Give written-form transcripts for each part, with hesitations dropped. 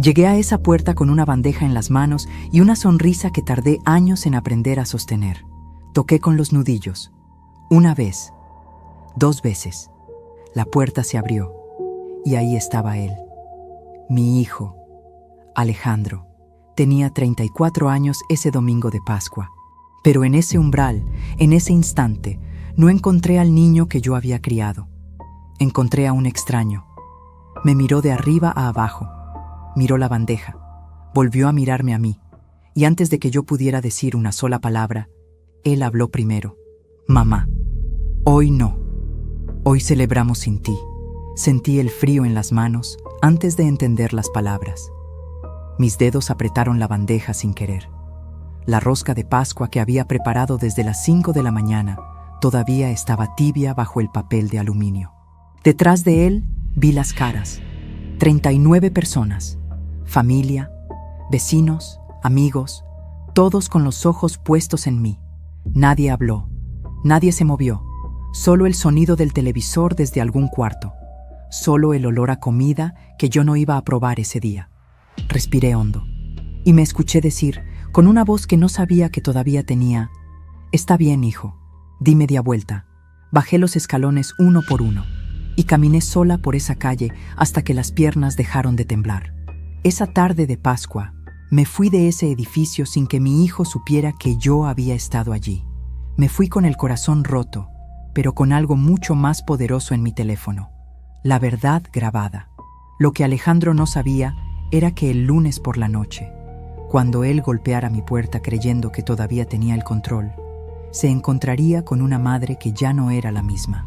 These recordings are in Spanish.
Llegué a esa puerta con una bandeja en las manos y una sonrisa que tardé años en aprender a sostener. Toqué con los nudillos. Una vez, 2 veces. La puerta se abrió y ahí estaba él. Mi hijo, Alejandro. Tenía 34 años ese domingo de Pascua. Pero en ese umbral, en ese instante, no encontré al niño que yo había criado. Encontré a un extraño. Me miró de arriba a abajo. Miró la bandeja. Volvió a mirarme a mí. Y antes de que yo pudiera decir una sola palabra, él habló primero. Mamá, hoy no. Hoy celebramos sin ti. Sentí el frío en las manos antes de entender las palabras. Mis dedos apretaron la bandeja sin querer. La rosca de Pascua que había preparado desde las 5 de la mañana todavía estaba tibia bajo el papel de aluminio. Detrás de él vi las caras. 39 personas. Familia, vecinos, amigos, todos con los ojos puestos en mí. Nadie habló, nadie se movió, solo el sonido del televisor desde algún cuarto, solo el olor a comida que yo no iba a probar ese día. Respiré hondo y me escuché decir, con una voz que no sabía que todavía tenía, «Está bien, hijo». Di media vuelta, bajé los escalones uno por uno y caminé sola por esa calle hasta que las piernas dejaron de temblar. Esa tarde de Pascua, me fui de ese edificio sin que mi hijo supiera que yo había estado allí. Me fui con el corazón roto, pero con algo mucho más poderoso en mi teléfono. La verdad grabada. Lo que Alejandro no sabía era que el lunes por la noche, cuando él golpeara mi puerta creyendo que todavía tenía el control, se encontraría con una madre que ya no era la misma.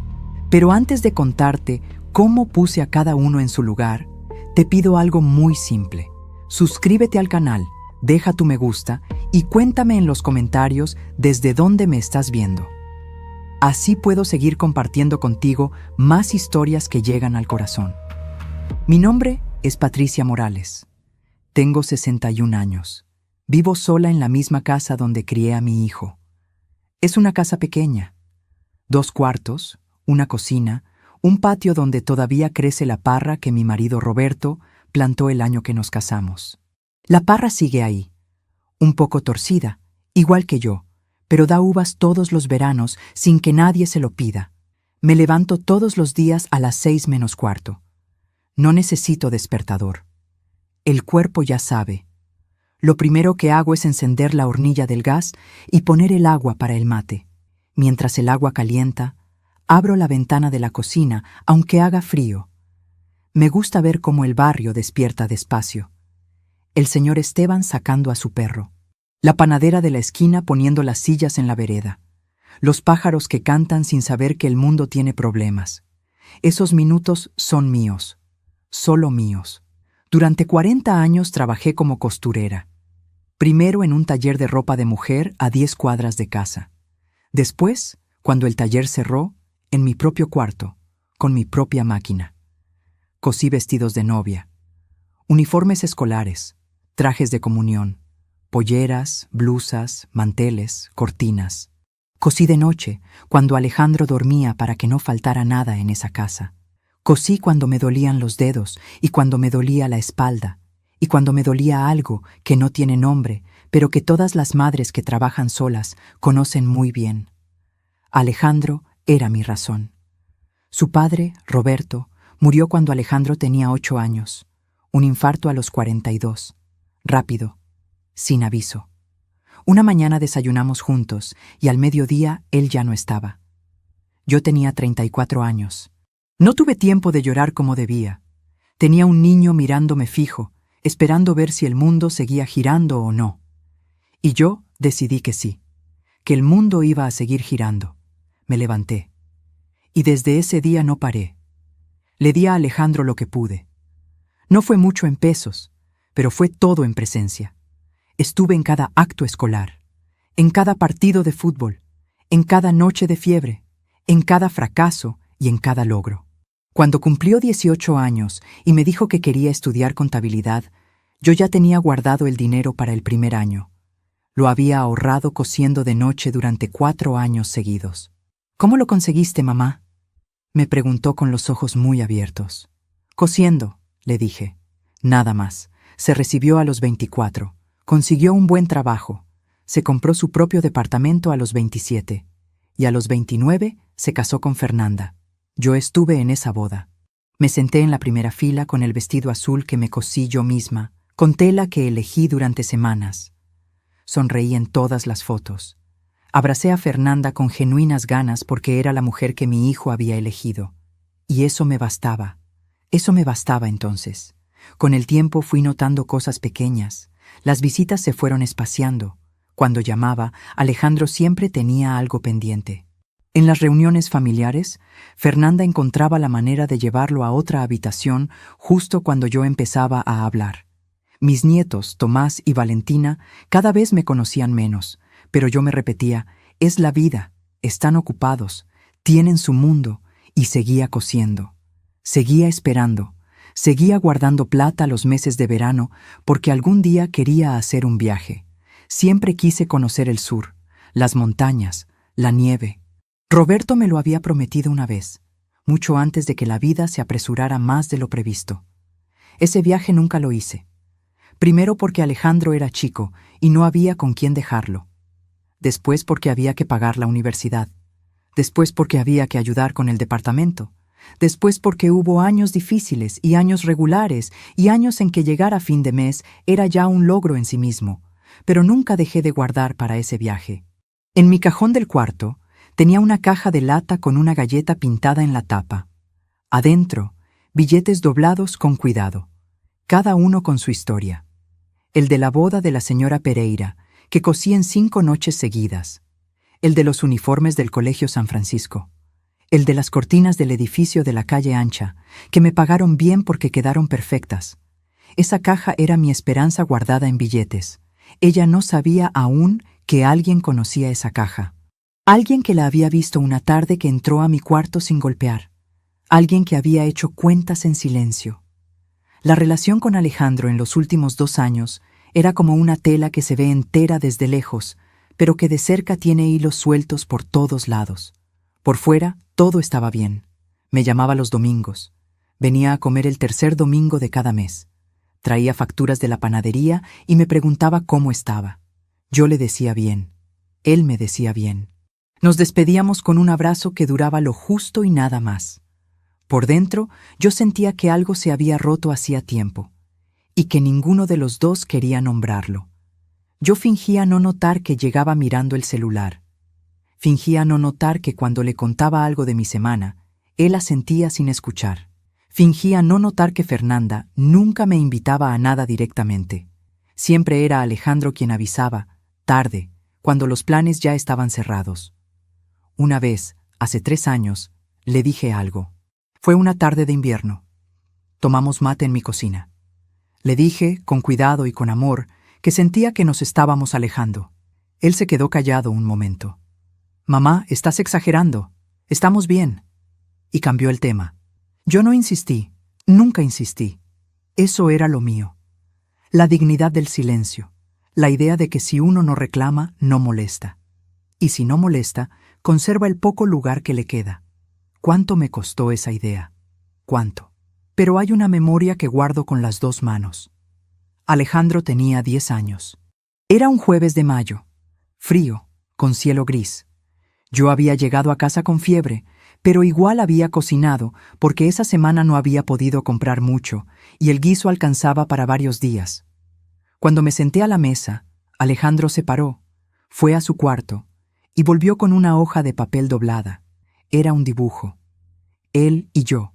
Pero antes de contarte cómo puse a cada uno en su lugar, te pido algo muy simple. Suscríbete al canal, deja tu me gusta y cuéntame en los comentarios desde dónde me estás viendo. Así puedo seguir compartiendo contigo más historias que llegan al corazón. Mi nombre es Patricia Morales. Tengo 61 años. Vivo sola en la misma casa donde crié a mi hijo. Es una casa pequeña. 2 cuartos, una cocina, un patio donde todavía crece la parra que mi marido Roberto plantó el año que nos casamos. La parra sigue ahí, un poco torcida, igual que yo, pero da uvas todos los veranos sin que nadie se lo pida. Me levanto todos los días a las 6 menos cuarto. No necesito despertador. El cuerpo ya sabe. Lo primero que hago es encender la hornilla del gas y poner el agua para el mate. Mientras el agua calienta, abro la ventana de la cocina, aunque haga frío. Me gusta ver cómo el barrio despierta despacio. El señor Esteban sacando a su perro. La panadera de la esquina poniendo las sillas en la vereda. Los pájaros que cantan sin saber que el mundo tiene problemas. Esos minutos son míos. Solo míos. Durante 40 años trabajé como costurera. Primero en un taller de ropa de mujer a 10 cuadras de casa. Después, cuando el taller cerró, en mi propio cuarto, con mi propia máquina. Cosí vestidos de novia, uniformes escolares, trajes de comunión, polleras, blusas, manteles, cortinas. Cosí de noche, cuando Alejandro dormía para que no faltara nada en esa casa. Cosí cuando me dolían los dedos y cuando me dolía la espalda y cuando me dolía algo que no tiene nombre, pero que todas las madres que trabajan solas conocen muy bien. Alejandro era mi razón. Su padre, Roberto, murió cuando Alejandro tenía 8 años. Un infarto a los 42. Rápido, sin aviso. Una mañana desayunamos juntos y al mediodía él ya no estaba. Yo tenía 34 años. No tuve tiempo de llorar como debía. Tenía un niño mirándome fijo, esperando ver si el mundo seguía girando o no. Y yo decidí que sí, que el mundo iba a seguir girando. Me levanté. Y desde ese día no paré. Le di a Alejandro lo que pude. No fue mucho en pesos, pero fue todo en presencia. Estuve en cada acto escolar, en cada partido de fútbol, en cada noche de fiebre, en cada fracaso y en cada logro. Cuando cumplió 18 años y me dijo que quería estudiar contabilidad, yo ya tenía guardado el dinero para el primer año. Lo había ahorrado cosiendo de noche durante 4 años seguidos. «¿Cómo lo conseguiste, mamá?», me preguntó con los ojos muy abiertos. «Cosiendo», le dije. «Nada más. Se recibió a los 24. Consiguió un buen trabajo. Se compró su propio departamento a los 27. Y a los 29 se casó con Fernanda. Yo estuve en esa boda. Me senté en la primera fila con el vestido azul que me cosí yo misma, con tela que elegí durante semanas. Sonreí en todas las fotos. Abracé a Fernanda con genuinas ganas porque era la mujer que mi hijo había elegido. Y eso me bastaba. Eso me bastaba entonces. Con el tiempo fui notando cosas pequeñas. Las visitas se fueron espaciando. Cuando llamaba, Alejandro siempre tenía algo pendiente. En las reuniones familiares, Fernanda encontraba la manera de llevarlo a otra habitación justo cuando yo empezaba a hablar. Mis nietos, Tomás y Valentina, cada vez me conocían menos, pero yo me repetía, es la vida, están ocupados, tienen su mundo, y seguía cosiendo. Seguía esperando, seguía guardando plata los meses de verano porque algún día quería hacer un viaje. Siempre quise conocer el sur, las montañas, la nieve. Roberto me lo había prometido una vez, mucho antes de que la vida se apresurara más de lo previsto. Ese viaje nunca lo hice. Primero porque Alejandro era chico y no había con quién dejarlo. Después porque había que pagar la universidad. Después porque había que ayudar con el departamento. Después porque hubo años difíciles y años regulares y años en que llegar a fin de mes era ya un logro en sí mismo. Pero nunca dejé de guardar para ese viaje. En mi cajón del cuarto tenía una caja de lata con una galleta pintada en la tapa. Adentro, billetes doblados con cuidado, cada uno con su historia. El de la boda de la señora Pereira, que cosí en 5 noches seguidas. El de los uniformes del Colegio San Francisco. El de las cortinas del edificio de la calle Ancha, que me pagaron bien porque quedaron perfectas. Esa caja era mi esperanza guardada en billetes. Ella no sabía aún que alguien conocía esa caja. Alguien que la había visto una tarde que entró a mi cuarto sin golpear. Alguien que había hecho cuentas en silencio. La relación con Alejandro en los últimos 2 años era como una tela que se ve entera desde lejos, pero que de cerca tiene hilos sueltos por todos lados. Por fuera, todo estaba bien. Me llamaba los domingos. Venía a comer el 3er domingo de cada mes. Traía facturas de la panadería y me preguntaba cómo estaba. Yo le decía bien. Él me decía bien. Nos despedíamos con un abrazo que duraba lo justo y nada más. Por dentro, yo sentía que algo se había roto hacía tiempo, y que ninguno de los dos quería nombrarlo. Yo fingía no notar que llegaba mirando el celular. Fingía no notar que cuando le contaba algo de mi semana, él asentía sin escuchar. Fingía no notar que Fernanda nunca me invitaba a nada directamente. Siempre era Alejandro quien avisaba, tarde, cuando los planes ya estaban cerrados. Una vez, hace 3 años, le dije algo. Fue una tarde de invierno. Tomamos mate en mi cocina. Le dije, con cuidado y con amor, que sentía que nos estábamos alejando. Él se quedó callado un momento. «Mamá, estás exagerando. Estamos bien». Y cambió el tema. Yo no insistí, nunca insistí. Eso era lo mío. La dignidad del silencio. La idea de que si uno no reclama, no molesta. Y si no molesta, conserva el poco lugar que le queda. ¿Cuánto me costó esa idea? ¿Cuánto? Pero hay una memoria que guardo con las 2 manos. Alejandro tenía 10 años. Era un jueves de mayo, frío, con cielo gris. Yo había llegado a casa con fiebre, pero igual había cocinado porque esa semana no había podido comprar mucho y el guiso alcanzaba para varios días. Cuando me senté a la mesa, Alejandro se paró, fue a su cuarto y volvió con una hoja de papel doblada. Era un dibujo. Él y yo.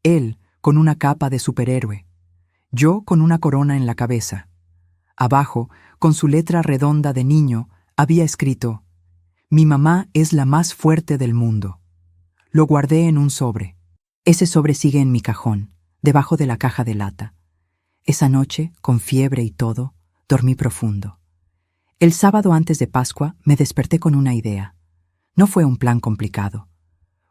Él con una capa de superhéroe. Yo con una corona en la cabeza. Abajo, con su letra redonda de niño, había escrito: «Mi mamá es la más fuerte del mundo». Lo guardé en un sobre. Ese sobre sigue en mi cajón, debajo de la caja de lata. Esa noche, con fiebre y todo, dormí profundo. El sábado antes de Pascua me desperté con una idea. No fue un plan complicado.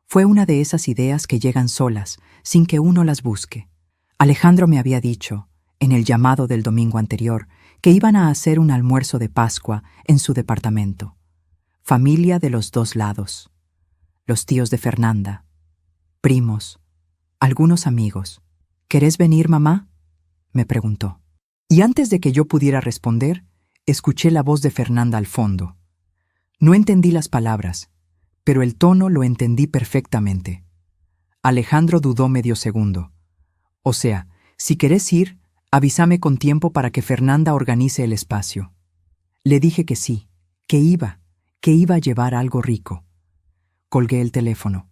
Fue una de esas ideas que llegan solas, sin que uno las busque. Alejandro me había dicho, en el llamado del domingo anterior, que iban a hacer un almuerzo de Pascua en su departamento. Familia de los 2 lados. Los tíos de Fernanda. Primos. Algunos amigos. «¿Querés venir, mamá?», me preguntó. Y antes de que yo pudiera responder, escuché la voz de Fernanda al fondo. No entendí las palabras, pero el tono lo entendí perfectamente. Alejandro dudó medio segundo. O sea, si querés ir, avísame con tiempo para que Fernanda organice el espacio. Le dije que sí, que iba a llevar algo rico. Colgué el teléfono.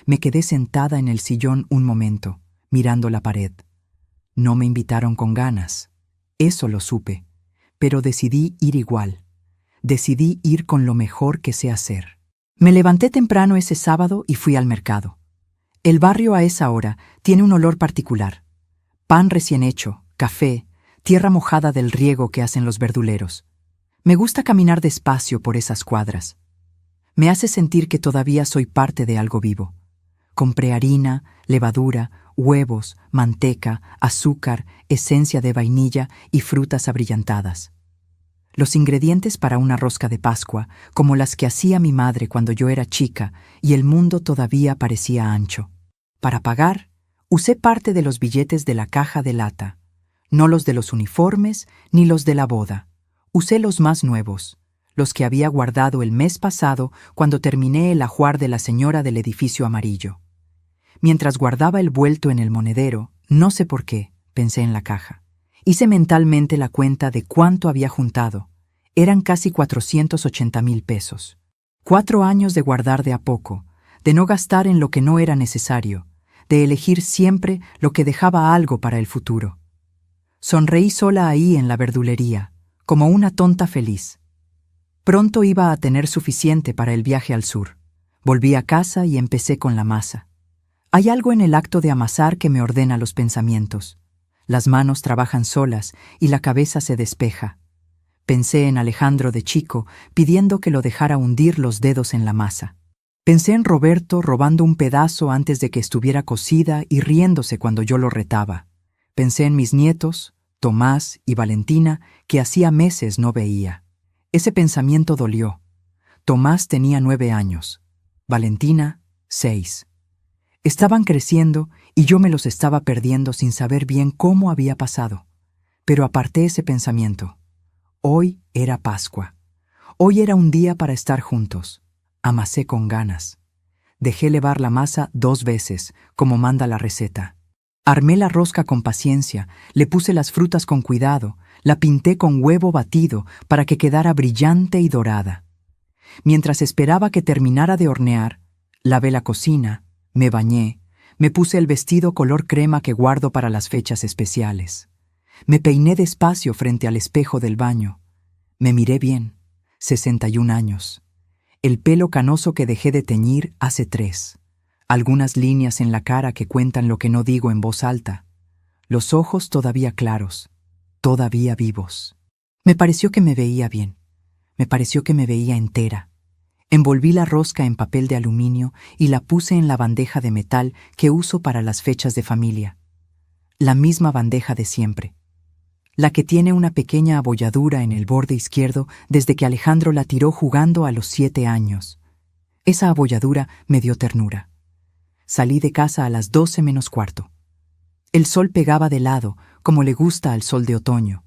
Me quedé sentada en el sillón un momento, mirando la pared. No me invitaron con ganas. Eso lo supe. Pero decidí ir igual. Decidí ir con lo mejor que sé hacer. Me levanté temprano ese sábado y fui al mercado. El barrio a esa hora tiene un olor particular. Pan recién hecho, café, tierra mojada del riego que hacen los verduleros. Me gusta caminar despacio por esas cuadras. Me hace sentir que todavía soy parte de algo vivo. Compré harina, levadura, huevos, manteca, azúcar, esencia de vainilla y frutas abrillantadas. Los ingredientes para una rosca de Pascua, como las que hacía mi madre cuando yo era chica y el mundo todavía parecía ancho. Para pagar, usé parte de los billetes de la caja de lata, no los de los uniformes ni los de la boda. Usé los más nuevos, los que había guardado el mes pasado cuando terminé el ajuar de la señora del edificio amarillo. Mientras guardaba el vuelto en el monedero, no sé por qué, pensé en la caja. Hice mentalmente la cuenta de cuánto había juntado. Eran casi 480,000 pesos. 4 años de guardar de a poco, de no gastar en lo que no era necesario, de elegir siempre lo que dejaba algo para el futuro. Sonreí sola ahí en la verdulería, como una tonta feliz. Pronto iba a tener suficiente para el viaje al sur. Volví a casa y empecé con la masa. Hay algo en el acto de amasar que me ordena los pensamientos. Las manos trabajan solas y la cabeza se despeja. Pensé en Alejandro de chico, pidiendo que lo dejara hundir los dedos en la masa. Pensé en Roberto robando un pedazo antes de que estuviera cocida y riéndose cuando yo lo retaba. Pensé en mis nietos, Tomás y Valentina, que hacía meses no veía. Ese pensamiento dolió. Tomás tenía 9 años. Valentina, 6. Estaban creciendo y yo me los estaba perdiendo sin saber bien cómo había pasado. Pero aparté ese pensamiento. Hoy era Pascua. Hoy era un día para estar juntos. Amasé con ganas. Dejé levar la masa 2 veces, como manda la receta. Armé la rosca con paciencia, le puse las frutas con cuidado, la pinté con huevo batido para que quedara brillante y dorada. Mientras esperaba que terminara de hornear, lavé la cocina, me bañé, me puse el vestido color crema que guardo para las fechas especiales. Me peiné despacio frente al espejo del baño. Me miré bien, 61 años. El pelo canoso que dejé de teñir hace 3. Algunas líneas en la cara que cuentan lo que no digo en voz alta. Los ojos todavía claros, todavía vivos. Me pareció que me veía bien. Me pareció que me veía entera. Envolví la rosca en papel de aluminio y la puse en la bandeja de metal que uso para las fechas de familia. La misma bandeja de siempre. La que tiene una pequeña abolladura en el borde izquierdo desde que Alejandro la tiró jugando a los 7 años. Esa abolladura me dio ternura. Salí de casa a las 12 menos cuarto. El sol pegaba de lado, como le gusta al sol de otoño.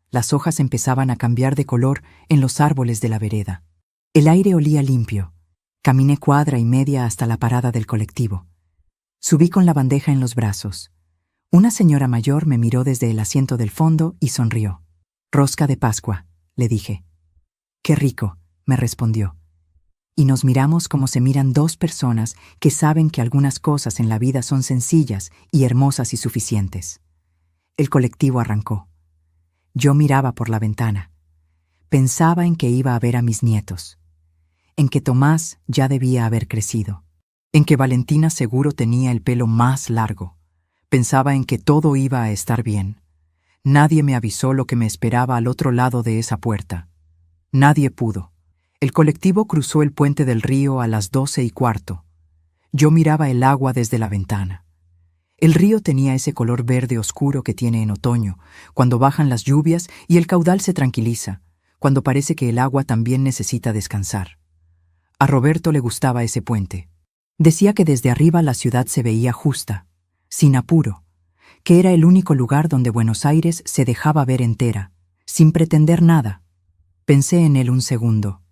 Las hojas empezaban a cambiar de color en los árboles de la vereda. El aire olía limpio. Caminé cuadra y media hasta la parada del colectivo. Subí con la bandeja en los brazos. Una señora mayor me miró desde el asiento del fondo y sonrió. «Rosca de Pascua», le dije. «Qué rico», me respondió. Y nos miramos como se miran 2 personas que saben que algunas cosas en la vida son sencillas y hermosas y suficientes. El colectivo arrancó. Yo miraba por la ventana. Pensaba en que iba a ver a mis nietos. En que Tomás ya debía haber crecido. En que Valentina seguro tenía el pelo más largo. Pensaba en que todo iba a estar bien. Nadie me avisó lo que me esperaba al otro lado de esa puerta. Nadie pudo. El colectivo cruzó el puente del río a las 12:15. Yo miraba el agua desde la ventana. El río tenía ese color verde oscuro que tiene en otoño, cuando bajan las lluvias y el caudal se tranquiliza, cuando parece que el agua también necesita descansar. A Roberto le gustaba ese puente. Decía que desde arriba la ciudad se veía justa, sin apuro, que era el único lugar donde Buenos Aires se dejaba ver entera, sin pretender nada. Pensé en él un segundo,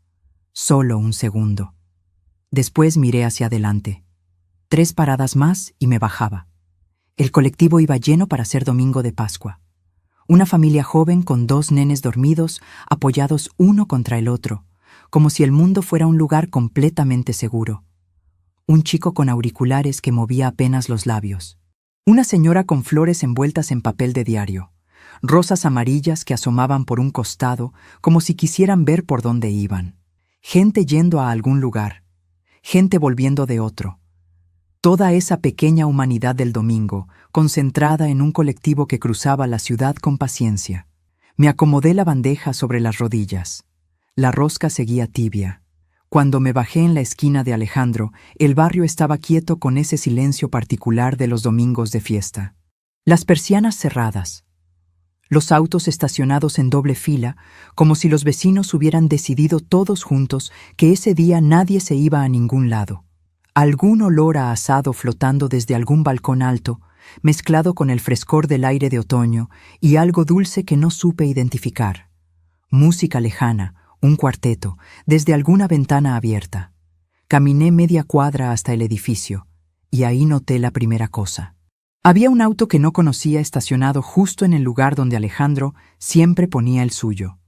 solo un segundo. Después miré hacia adelante. 3 paradas más y me bajaba. El colectivo iba lleno para ser domingo de Pascua. Una familia joven con 2 nenes dormidos, apoyados uno contra el otro, como si el mundo fuera un lugar completamente seguro. Un chico con auriculares que movía apenas los labios. Una señora con flores envueltas en papel de diario. Rosas amarillas que asomaban por un costado, como si quisieran ver por dónde iban. Gente yendo a algún lugar. Gente volviendo de otro. Toda esa pequeña humanidad del domingo, concentrada en un colectivo que cruzaba la ciudad con paciencia. Me acomodé la bandeja sobre las rodillas. La rosca seguía tibia. Cuando me bajé en la esquina de Alejandro, el barrio estaba quieto con ese silencio particular de los domingos de fiesta. Las persianas cerradas. Los autos estacionados en doble fila, como si los vecinos hubieran decidido todos juntos que ese día nadie se iba a ningún lado. Algún olor a asado flotando desde algún balcón alto, mezclado con el frescor del aire de otoño y algo dulce que no supe identificar. Música lejana, un cuarteto, desde alguna ventana abierta. Caminé media cuadra hasta el edificio, y ahí noté la primera cosa. Había un auto que no conocía estacionado justo en el lugar donde Alejandro siempre ponía el suyo.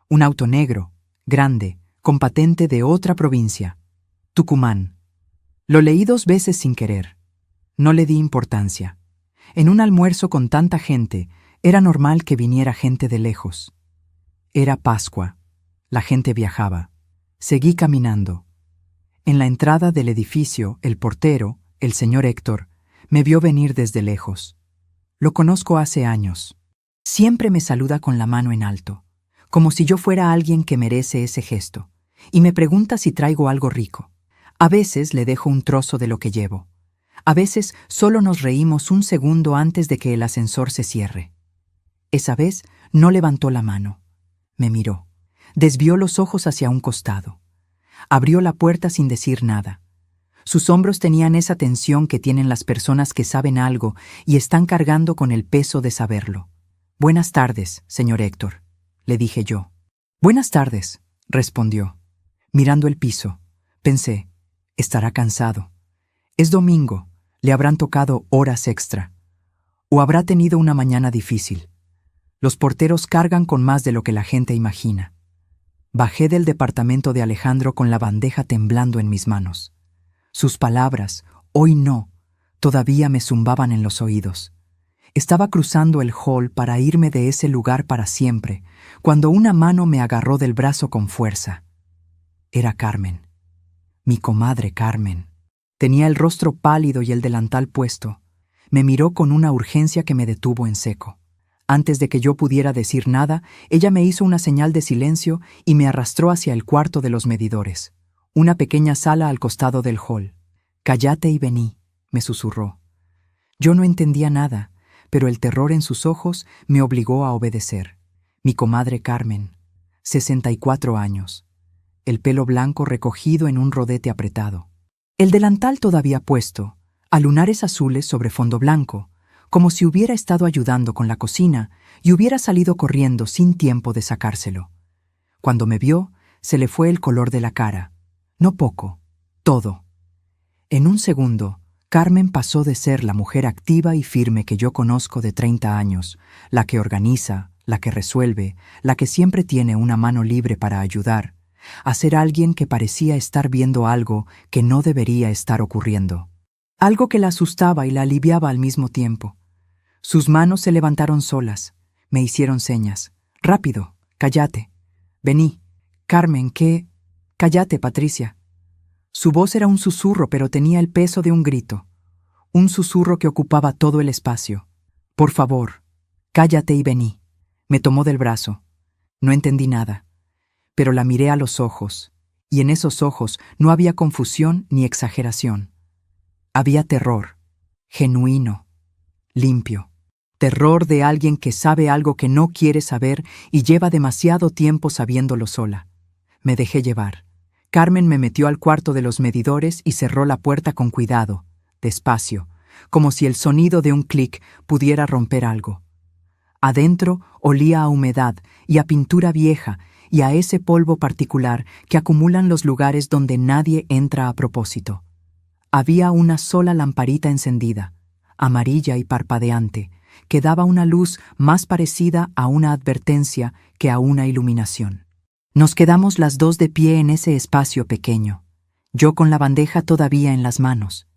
Un auto negro, grande, con patente de otra provincia, Tucumán. Lo leí 2 veces sin querer. No le di importancia. En un almuerzo con tanta gente, era normal que viniera gente de lejos. Era Pascua. La gente viajaba. Seguí caminando. En la entrada del edificio, el portero, el señor Héctor, me vio venir desde lejos. Lo conozco hace años. Siempre me saluda con la mano en alto, como si yo fuera alguien que merece ese gesto, y me pregunta si traigo algo rico. A veces le dejo un trozo de lo que llevo. A veces solo nos reímos un segundo antes de que el ascensor se cierre. Esa vez no levantó la mano. Me miró. Desvió los ojos hacia un costado. Abrió la puerta sin decir nada. Sus hombros tenían esa tensión que tienen las personas que saben algo y están cargando con el peso de saberlo. «Buenas tardes, señor Héctor», le dije yo. «Buenas tardes», respondió. Mirando el piso, pensé, estará cansado. Es domingo, le habrán tocado horas extra. O habrá tenido una mañana difícil. Los porteros cargan con más de lo que la gente imagina. Bajé del departamento de Alejandro con la bandeja temblando en mis manos. Sus palabras, hoy no, todavía me zumbaban en los oídos. Estaba cruzando el hall para irme de ese lugar para siempre, cuando una mano me agarró del brazo con fuerza. Era Carmen. Mi comadre Carmen. Tenía el rostro pálido y el delantal puesto. Me miró con una urgencia que me detuvo en seco. Antes de que yo pudiera decir nada, ella me hizo una señal de silencio y me arrastró hacia el cuarto de los medidores, una pequeña sala al costado del hall. «Cállate y vení», me susurró. Yo no entendía nada, pero el terror en sus ojos me obligó a obedecer. Mi comadre Carmen, 64 años. El pelo blanco recogido en un rodete apretado. El delantal todavía puesto, a lunares azules sobre fondo blanco, como si hubiera estado ayudando con la cocina y hubiera salido corriendo sin tiempo de sacárselo. Cuando me vio, se le fue el color de la cara. No poco, todo. En un segundo, Carmen pasó de ser la mujer activa y firme que yo conozco de 30 años, la que organiza, la que resuelve, la que siempre tiene una mano libre para ayudar, a ser alguien que parecía estar viendo algo que no debería estar ocurriendo. Algo que la asustaba y la aliviaba al mismo tiempo. Sus manos se levantaron solas, me hicieron señas. «Rápido, cállate. Vení. Carmen, ¿qué? Cállate, Patricia». Su voz era un susurro, pero tenía el peso de un grito. Un susurro que ocupaba todo el espacio. «Por favor, cállate y vení». Me tomó del brazo. No entendí nada. Pero la miré a los ojos, y en esos ojos no había confusión ni exageración. Había terror, genuino, limpio. Terror de alguien que sabe algo que no quiere saber y lleva demasiado tiempo sabiéndolo sola. Me dejé llevar. Carmen me metió al cuarto de los medidores y cerró la puerta con cuidado, despacio, como si el sonido de un clic pudiera romper algo. Adentro olía a humedad y a pintura vieja y a ese polvo particular que acumulan los lugares donde nadie entra a propósito. Había una sola lamparita encendida, amarilla y parpadeante, que daba una luz más parecida a una advertencia que a una iluminación. Nos quedamos las dos de pie en ese espacio pequeño, yo con la bandeja todavía en las manos,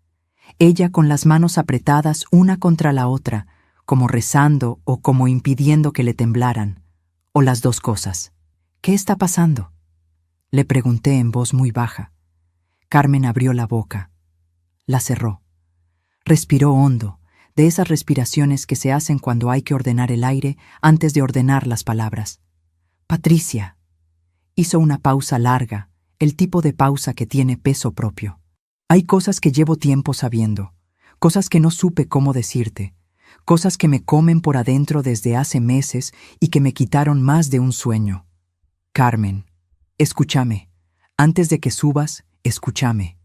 ella con las manos apretadas una contra la otra, como rezando o como impidiendo que le temblaran, o las dos cosas. ¿Qué está pasando?, le pregunté en voz muy baja. Carmen abrió la boca, la cerró. Respiró hondo, de esas respiraciones que se hacen cuando hay que ordenar el aire antes de ordenar las palabras. Patricia. Hizo una pausa larga, el tipo de pausa que tiene peso propio. Hay cosas que llevo tiempo sabiendo, cosas que no supe cómo decirte, cosas que me comen por adentro desde hace meses y que me quitaron más de un sueño. Carmen, escúchame. Antes de que subas, escúchame.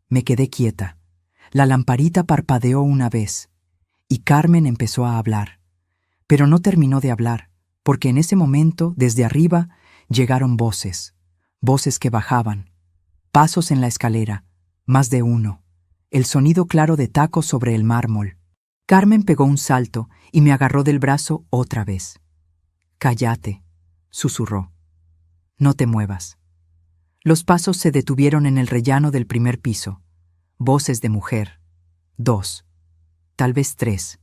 Me quedé quieta. La lamparita parpadeó una vez, y Carmen empezó a hablar. Pero no terminó de hablar, porque en ese momento, desde arriba, llegaron voces. Voces que bajaban. Pasos en la escalera, más de uno. El sonido claro de tacos sobre el mármol. Carmen pegó un salto y me agarró del brazo otra vez. «Cállate», susurró. «No te muevas». Los pasos se detuvieron en el rellano del primer piso. Voces de mujer. 2, tal vez 3,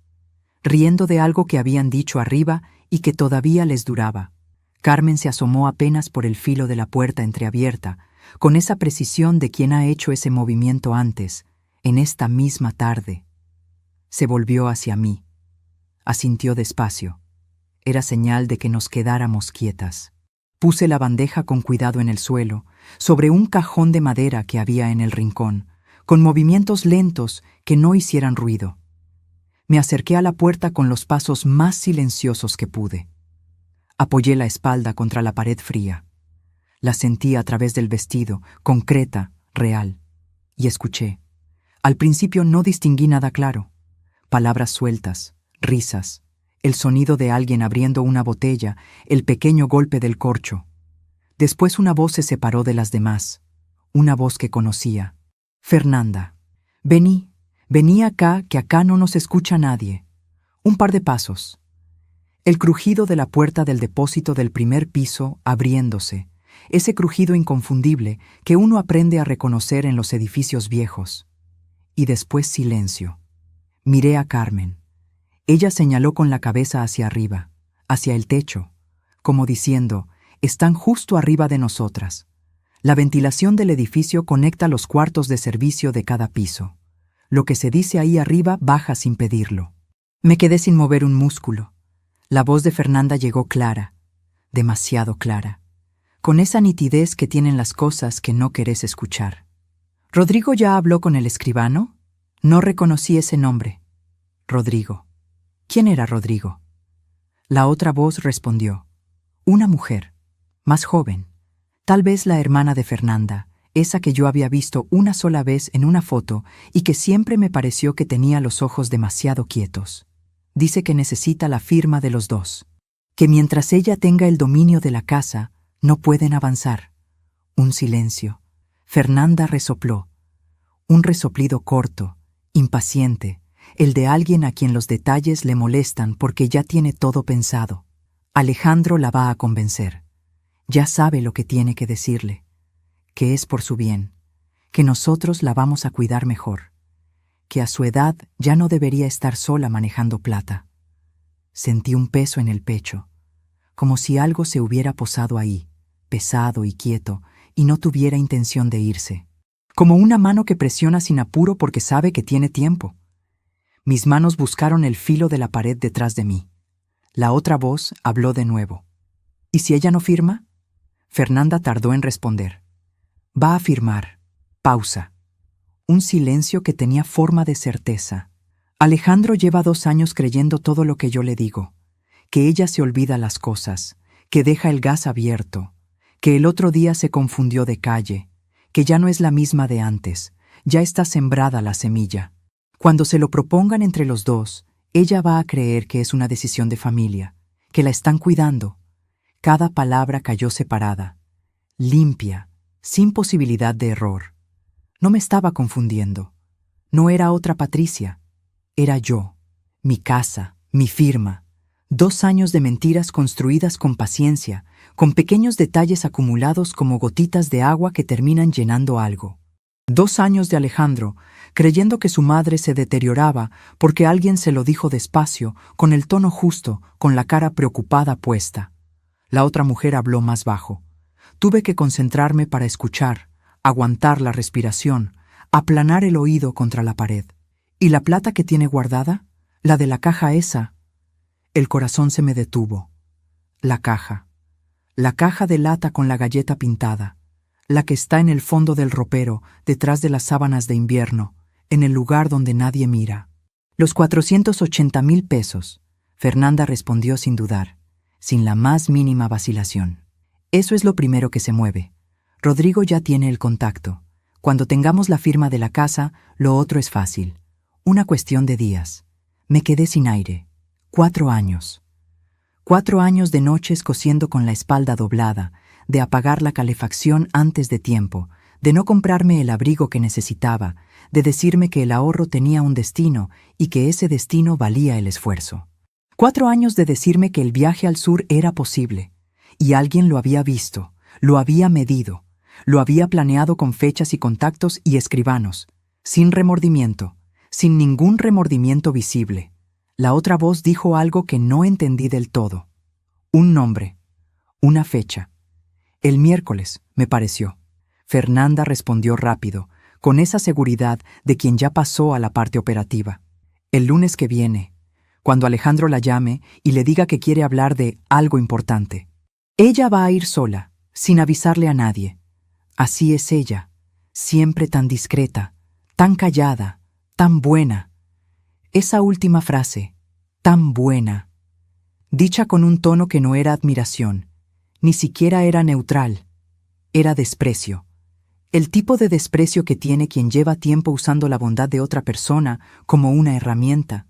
riendo de algo que habían dicho arriba y que todavía les duraba. Carmen se asomó apenas por el filo de la puerta entreabierta, con esa precisión de quien ha hecho ese movimiento antes, en esta misma tarde. Se volvió hacia mí. Asintió despacio. Era señal de que nos quedáramos quietas. Puse la bandeja con cuidado en el suelo, sobre un cajón de madera que había en el rincón, con movimientos lentos que no hicieran ruido. Me acerqué a la puerta con los pasos más silenciosos que pude. Apoyé la espalda contra la pared fría. La sentí a través del vestido, concreta, real. Y escuché. Al principio no distinguí nada claro. Palabras sueltas, risas, el sonido de alguien abriendo una botella, el pequeño golpe del corcho. Después una voz se separó de las demás. Una voz que conocía. Fernanda. Vení acá, que acá no nos escucha nadie. Un par de pasos. El crujido de la puerta del depósito del primer piso abriéndose, ese crujido inconfundible que uno aprende a reconocer en los edificios viejos. Y después silencio. Miré a Carmen. Ella señaló con la cabeza hacia arriba, hacia el techo, como diciendo, están justo arriba de nosotras. La ventilación del edificio conecta los cuartos de servicio de cada piso. Lo que se dice ahí arriba baja sin pedirlo. Me quedé sin mover un músculo. La voz de Fernanda llegó clara, demasiado clara, con esa nitidez que tienen las cosas que no querés escuchar. ¿Rodrigo ya habló con el escribano? No reconocí ese nombre. Rodrigo. ¿Quién era Rodrigo? La otra voz respondió. Una mujer, más joven, tal vez la hermana de Fernanda, esa que yo había visto una sola vez en una foto y que siempre me pareció que tenía los ojos demasiado quietos. Dice que necesita la firma de los dos, que mientras ella tenga el dominio de la casa, no pueden avanzar. Un silencio. Fernanda resopló. Un resoplido corto, impaciente, el de alguien a quien los detalles le molestan porque ya tiene todo pensado. Alejandro la va a convencer. Ya sabe lo que tiene que decirle, que es por su bien, que nosotros la vamos a cuidar mejor, que a su edad ya no debería estar sola manejando plata. Sentí un peso en el pecho, como si algo se hubiera posado ahí, pesado y quieto, y no tuviera intención de irse. Como una mano que presiona sin apuro porque sabe que tiene tiempo. Mis manos buscaron el filo de la pared detrás de mí. La otra voz habló de nuevo. ¿Y si ella no firma? Fernanda tardó en responder. Va a firmar. Pausa. Un silencio que tenía forma de certeza. Alejandro lleva 2 años creyendo todo lo que yo le digo. Que ella se olvida las cosas, que deja el gas abierto, que el otro día se confundió de calle, que ya no es la misma de antes, ya está sembrada la semilla. Cuando se lo propongan entre los dos, ella va a creer que es una decisión de familia, que la están cuidando. Cada palabra cayó separada, limpia, sin posibilidad de error. No me estaba confundiendo. No era otra Patricia. Era yo, mi casa, mi firma. 2 años de mentiras construidas con paciencia, con pequeños detalles acumulados como gotitas de agua que terminan llenando algo. 2 años de Alejandro, creyendo que su madre se deterioraba porque alguien se lo dijo despacio, con el tono justo, con la cara preocupada puesta. La otra mujer habló más bajo. Tuve que concentrarme para escuchar, aguantar la respiración, aplanar el oído contra la pared. ¿Y la plata que tiene guardada? La de la caja esa. El corazón se me detuvo. La caja. La caja de lata con la galleta pintada. La que está en el fondo del ropero, detrás de las sábanas de invierno, en el lugar donde nadie mira. Los 480,000 pesos. Fernanda respondió sin dudar, sin la más mínima vacilación. Eso es lo primero que se mueve. Rodrigo ya tiene el contacto. Cuando tengamos la firma de la casa, lo otro es fácil. Una cuestión de días. Me quedé sin aire. 4 años. 4 años de noches cosiendo con la espalda doblada, de apagar la calefacción antes de tiempo, de no comprarme el abrigo que necesitaba, de decirme que el ahorro tenía un destino y que ese destino valía el esfuerzo. 4 años de decirme que el viaje al sur era posible, y alguien lo había visto, lo había medido, lo había planeado con fechas y contactos y escribanos, sin remordimiento, sin ningún remordimiento visible. La otra voz dijo algo que no entendí del todo. Un nombre, una fecha. El miércoles, me pareció. Fernanda respondió rápido, con esa seguridad de quien ya pasó a la parte operativa. El lunes que viene, cuando Alejandro la llame y le diga que quiere hablar de algo importante. Ella va a ir sola, sin avisarle a nadie. Así es ella, siempre tan discreta, tan callada, tan buena. Esa última frase, tan buena, dicha con un tono que no era admiración, ni siquiera era neutral, era desprecio. El tipo de desprecio que tiene quien lleva tiempo usando la bondad de otra persona como una herramienta,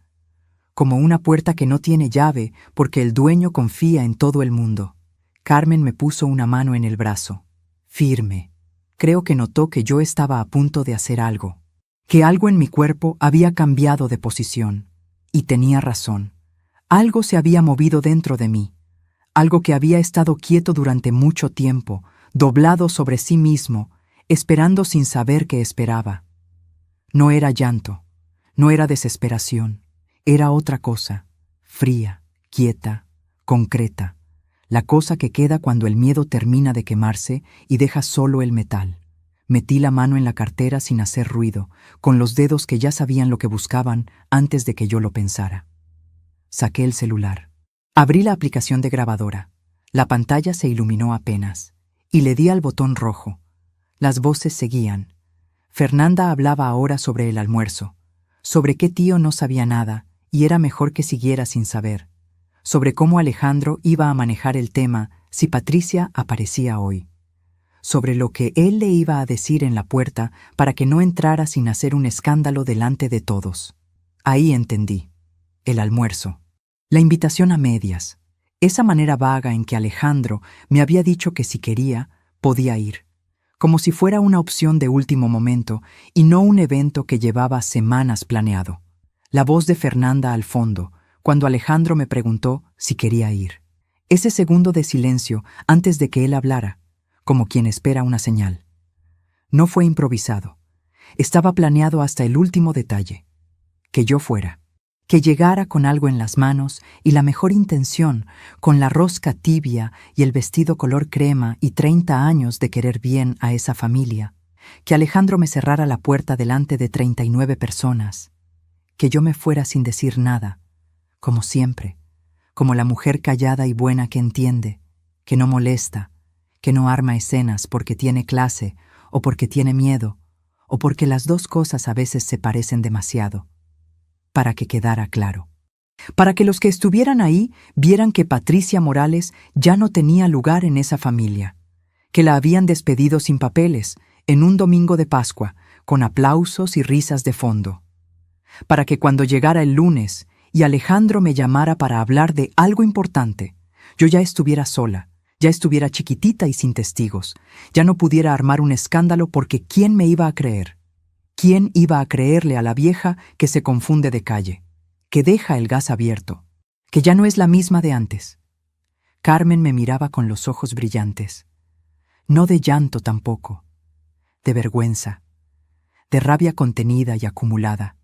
como una puerta que no tiene llave porque el dueño confía en todo el mundo. Carmen me puso una mano en el brazo, firme. Creo que notó que yo estaba a punto de hacer algo, que algo en mi cuerpo había cambiado de posición. Y tenía razón. Algo se había movido dentro de mí, algo que había estado quieto durante mucho tiempo, doblado sobre sí mismo, esperando sin saber qué esperaba. No era llanto, no era desesperación, era otra cosa, fría, quieta, concreta, la cosa que queda cuando el miedo termina de quemarse y deja solo el metal. Metí la mano en la cartera sin hacer ruido, con los dedos que ya sabían lo que buscaban antes de que yo lo pensara. Saqué el celular. Abrí la aplicación de grabadora. La pantalla se iluminó apenas, y le di al botón rojo. Las voces seguían. Fernanda hablaba ahora sobre el almuerzo, sobre qué tío no sabía nada, y era mejor que siguiera sin saber, sobre cómo Alejandro iba a manejar el tema si Patricia aparecía hoy, sobre lo que él le iba a decir en la puerta para que no entrara sin hacer un escándalo delante de todos. Ahí entendí. El almuerzo. La invitación a medias. Esa manera vaga en que Alejandro me había dicho que si quería, podía ir. Como si fuera una opción de último momento y no un evento que llevaba semanas planeado. La voz de Fernanda al fondo, cuando Alejandro me preguntó si quería ir. Ese segundo de silencio antes de que él hablara, como quien espera una señal. No fue improvisado. Estaba planeado hasta el último detalle. Que yo fuera. Que llegara con algo en las manos y la mejor intención, con la rosca tibia y el vestido color crema y 30 años de querer bien a esa familia. Que Alejandro me cerrara la puerta delante de 39 personas. Que yo me fuera sin decir nada, como siempre, como la mujer callada y buena que entiende, que no molesta, que no arma escenas porque tiene clase o porque tiene miedo, o porque las dos cosas a veces se parecen demasiado. Para que quedara claro. Para que los que estuvieran ahí vieran que Patricia Morales ya no tenía lugar en esa familia, que la habían despedido sin papeles, en un domingo de Pascua, con aplausos y risas de fondo. para que cuando llegara el lunes y Alejandro me llamara para hablar de algo importante, yo ya estuviera sola, ya estuviera chiquitita y sin testigos, ya no pudiera armar un escándalo porque ¿quién me iba a creer? ¿Quién iba a creerle a la vieja que se confunde de calle, que deja el gas abierto, que ya no es la misma de antes? Carmen me miraba con los ojos brillantes, no de llanto tampoco, de vergüenza, de rabia contenida y acumulada,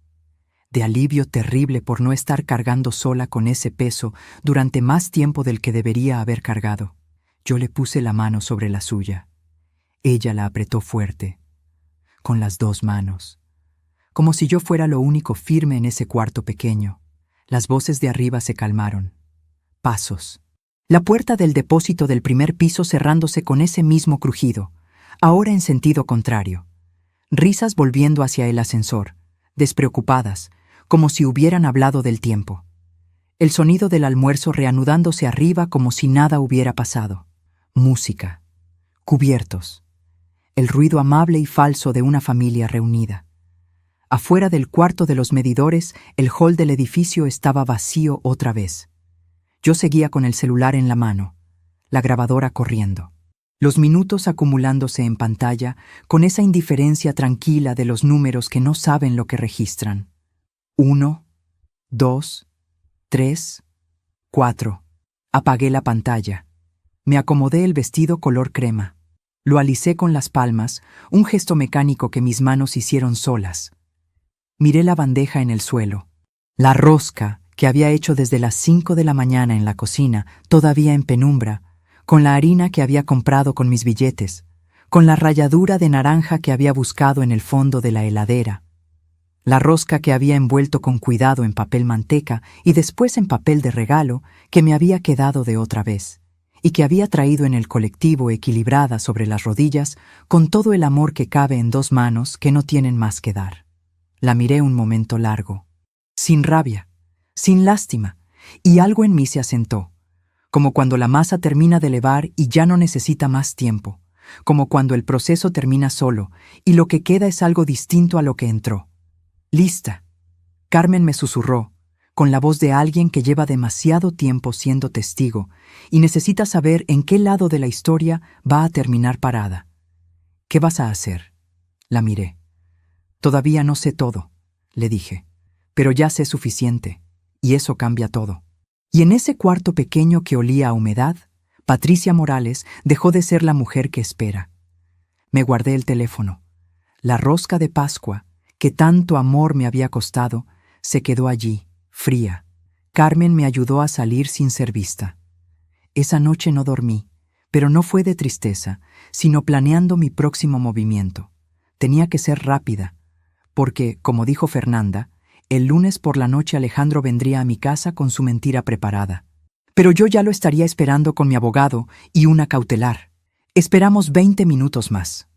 de alivio terrible por no estar cargando sola con ese peso durante más tiempo del que debería haber cargado. Yo le puse la mano sobre la suya. Ella la apretó fuerte, con las dos manos, como si yo fuera lo único firme en ese cuarto pequeño. Las voces de arriba se calmaron. Pasos. La puerta del depósito del primer piso cerrándose con ese mismo crujido, ahora en sentido contrario. Risas volviendo hacia el ascensor, despreocupadas, como si hubieran hablado del tiempo. El sonido del almuerzo reanudándose arriba como si nada hubiera pasado. Música. Cubiertos. El ruido amable y falso de una familia reunida. Afuera del cuarto de los medidores, el hall del edificio estaba vacío otra vez. Yo seguía con el celular en la mano, la grabadora corriendo. Los minutos acumulándose en pantalla con esa indiferencia tranquila de los números que no saben lo que registran. 1, 2, 3, 4. Apagué la pantalla. Me acomodé el vestido color crema. Lo alicé con las palmas, un gesto mecánico que mis manos hicieron solas. Miré la bandeja en el suelo. La rosca que había hecho desde las 5 de la mañana en la cocina, todavía en penumbra, con la harina que había comprado con mis billetes, con la ralladura de naranja que había buscado en el fondo de la heladera, la rosca que había envuelto con cuidado en papel manteca y después en papel de regalo que me había quedado de otra vez, y que había traído en el colectivo equilibrada sobre las rodillas con todo el amor que cabe en dos manos que no tienen más que dar. La miré un momento largo, sin rabia, sin lástima, y algo en mí se asentó, como cuando la masa termina de levar y ya no necesita más tiempo, como cuando el proceso termina solo y lo que queda es algo distinto a lo que entró. «Lista», Carmen me susurró, con la voz de alguien que lleva demasiado tiempo siendo testigo y necesita saber en qué lado de la historia va a terminar parada. «¿Qué vas a hacer?». La miré. «Todavía no sé todo», le dije, «pero ya sé suficiente, y eso cambia todo». Y en ese cuarto pequeño que olía a humedad, Patricia Morales dejó de ser la mujer que espera. Me guardé el teléfono. La rosca de Pascua, que tanto amor me había costado, se quedó allí, fría. Carmen me ayudó a salir sin ser vista. Esa noche no dormí, pero no fue de tristeza, sino planeando mi próximo movimiento. Tenía que ser rápida, porque, como dijo Fernanda, el lunes por la noche Alejandro vendría a mi casa con su mentira preparada. Pero yo ya lo estaría esperando con mi abogado y una cautelar. Esperamos 20 minutos más.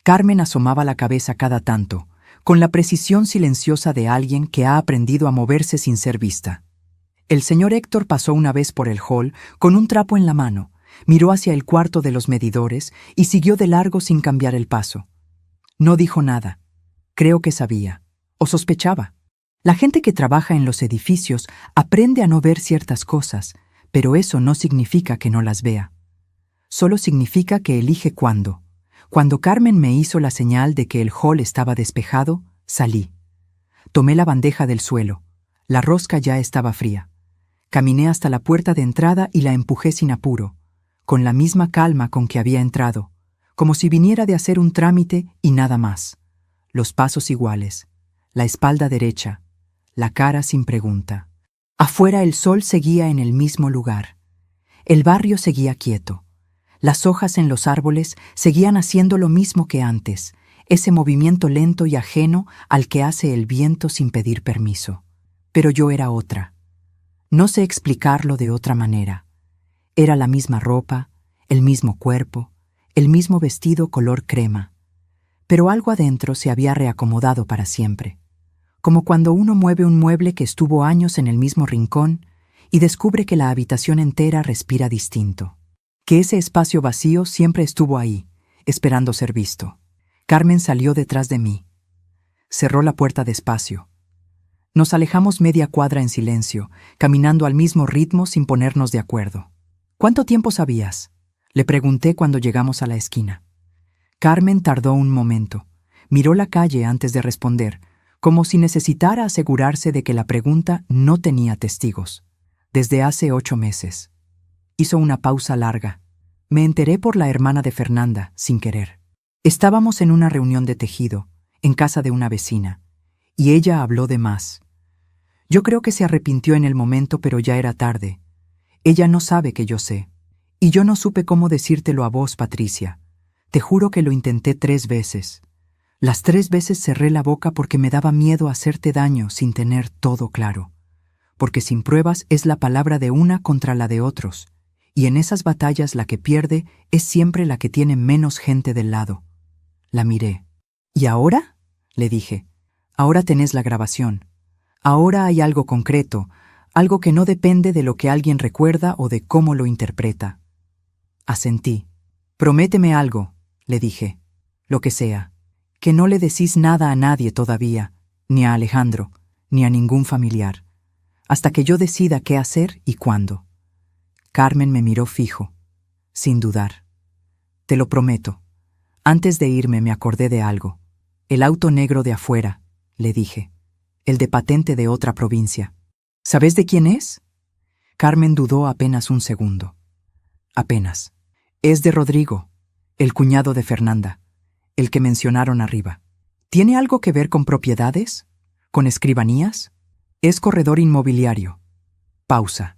Carmen asomaba la cabeza cada tanto, con la precisión silenciosa de alguien que ha aprendido a moverse sin ser vista. El señor Héctor pasó una vez por el hall con un trapo en la mano, miró hacia el cuarto de los medidores y siguió de largo sin cambiar el paso. No dijo nada. Creo que sabía, o sospechaba. La gente que trabaja en los edificios aprende a no ver ciertas cosas, pero eso no significa que no las vea. Solo significa que elige cuándo. Cuando Carmen me hizo la señal de que el hall estaba despejado, salí. Tomé la bandeja del suelo. La rosca ya estaba fría. Caminé hasta la puerta de entrada y la empujé sin apuro, con la misma calma con que había entrado, como si viniera de hacer un trámite y nada más. Los pasos iguales, la espalda derecha, la cara sin pregunta. Afuera el sol seguía en el mismo lugar. El barrio seguía quieto. Las hojas en los árboles seguían haciendo lo mismo que antes, ese movimiento lento y ajeno al que hace el viento sin pedir permiso. Pero yo era otra. No sé explicarlo de otra manera. Era la misma ropa, el mismo cuerpo, el mismo vestido color crema. Pero algo adentro se había reacomodado para siempre. Como cuando uno mueve un mueble que estuvo años en el mismo rincón y descubre que la habitación entera respira distinto. Que ese espacio vacío siempre estuvo ahí, esperando ser visto. Carmen salió detrás de mí. Cerró la puerta despacio. Nos alejamos media cuadra en silencio, caminando al mismo ritmo sin ponernos de acuerdo. ¿Cuánto tiempo sabías?, le pregunté cuando llegamos a la esquina. Carmen tardó un momento. Miró la calle antes de responder, como si necesitara asegurarse de que la pregunta no tenía testigos. Desde hace 8 meses. Hizo una pausa larga. Me enteré por la hermana de Fernanda, sin querer. Estábamos en una reunión de tejido, en casa de una vecina, y ella habló de más. Yo creo que se arrepintió en el momento, pero ya era tarde. Ella no sabe que yo sé. Y yo no supe cómo decírtelo a vos, Patricia. Te juro que lo intenté 3 veces. Las 3 veces cerré la boca porque me daba miedo hacerte daño sin tener todo claro. Porque sin pruebas es la palabra de una contra la de otros. Y en esas batallas la que pierde es siempre la que tiene menos gente del lado. La miré. ¿Y ahora?, le dije. Ahora tenés la grabación. Ahora hay algo concreto, algo que no depende de lo que alguien recuerda o de cómo lo interpreta. Asentí. Prométeme algo, le dije. Lo que sea. Que no le decís nada a nadie todavía, ni a Alejandro, ni a ningún familiar, hasta que yo decida qué hacer y cuándo. Carmen me miró fijo, sin dudar. Te lo prometo. Antes de irme me acordé de algo. El auto negro de afuera, le dije. El de patente de otra provincia. ¿Sabes de quién es? Carmen dudó apenas un segundo. Apenas. Es de Rodrigo, el cuñado de Fernanda, el que mencionaron arriba. ¿Tiene algo que ver con propiedades? ¿Con escribanías? Es corredor inmobiliario. Pausa.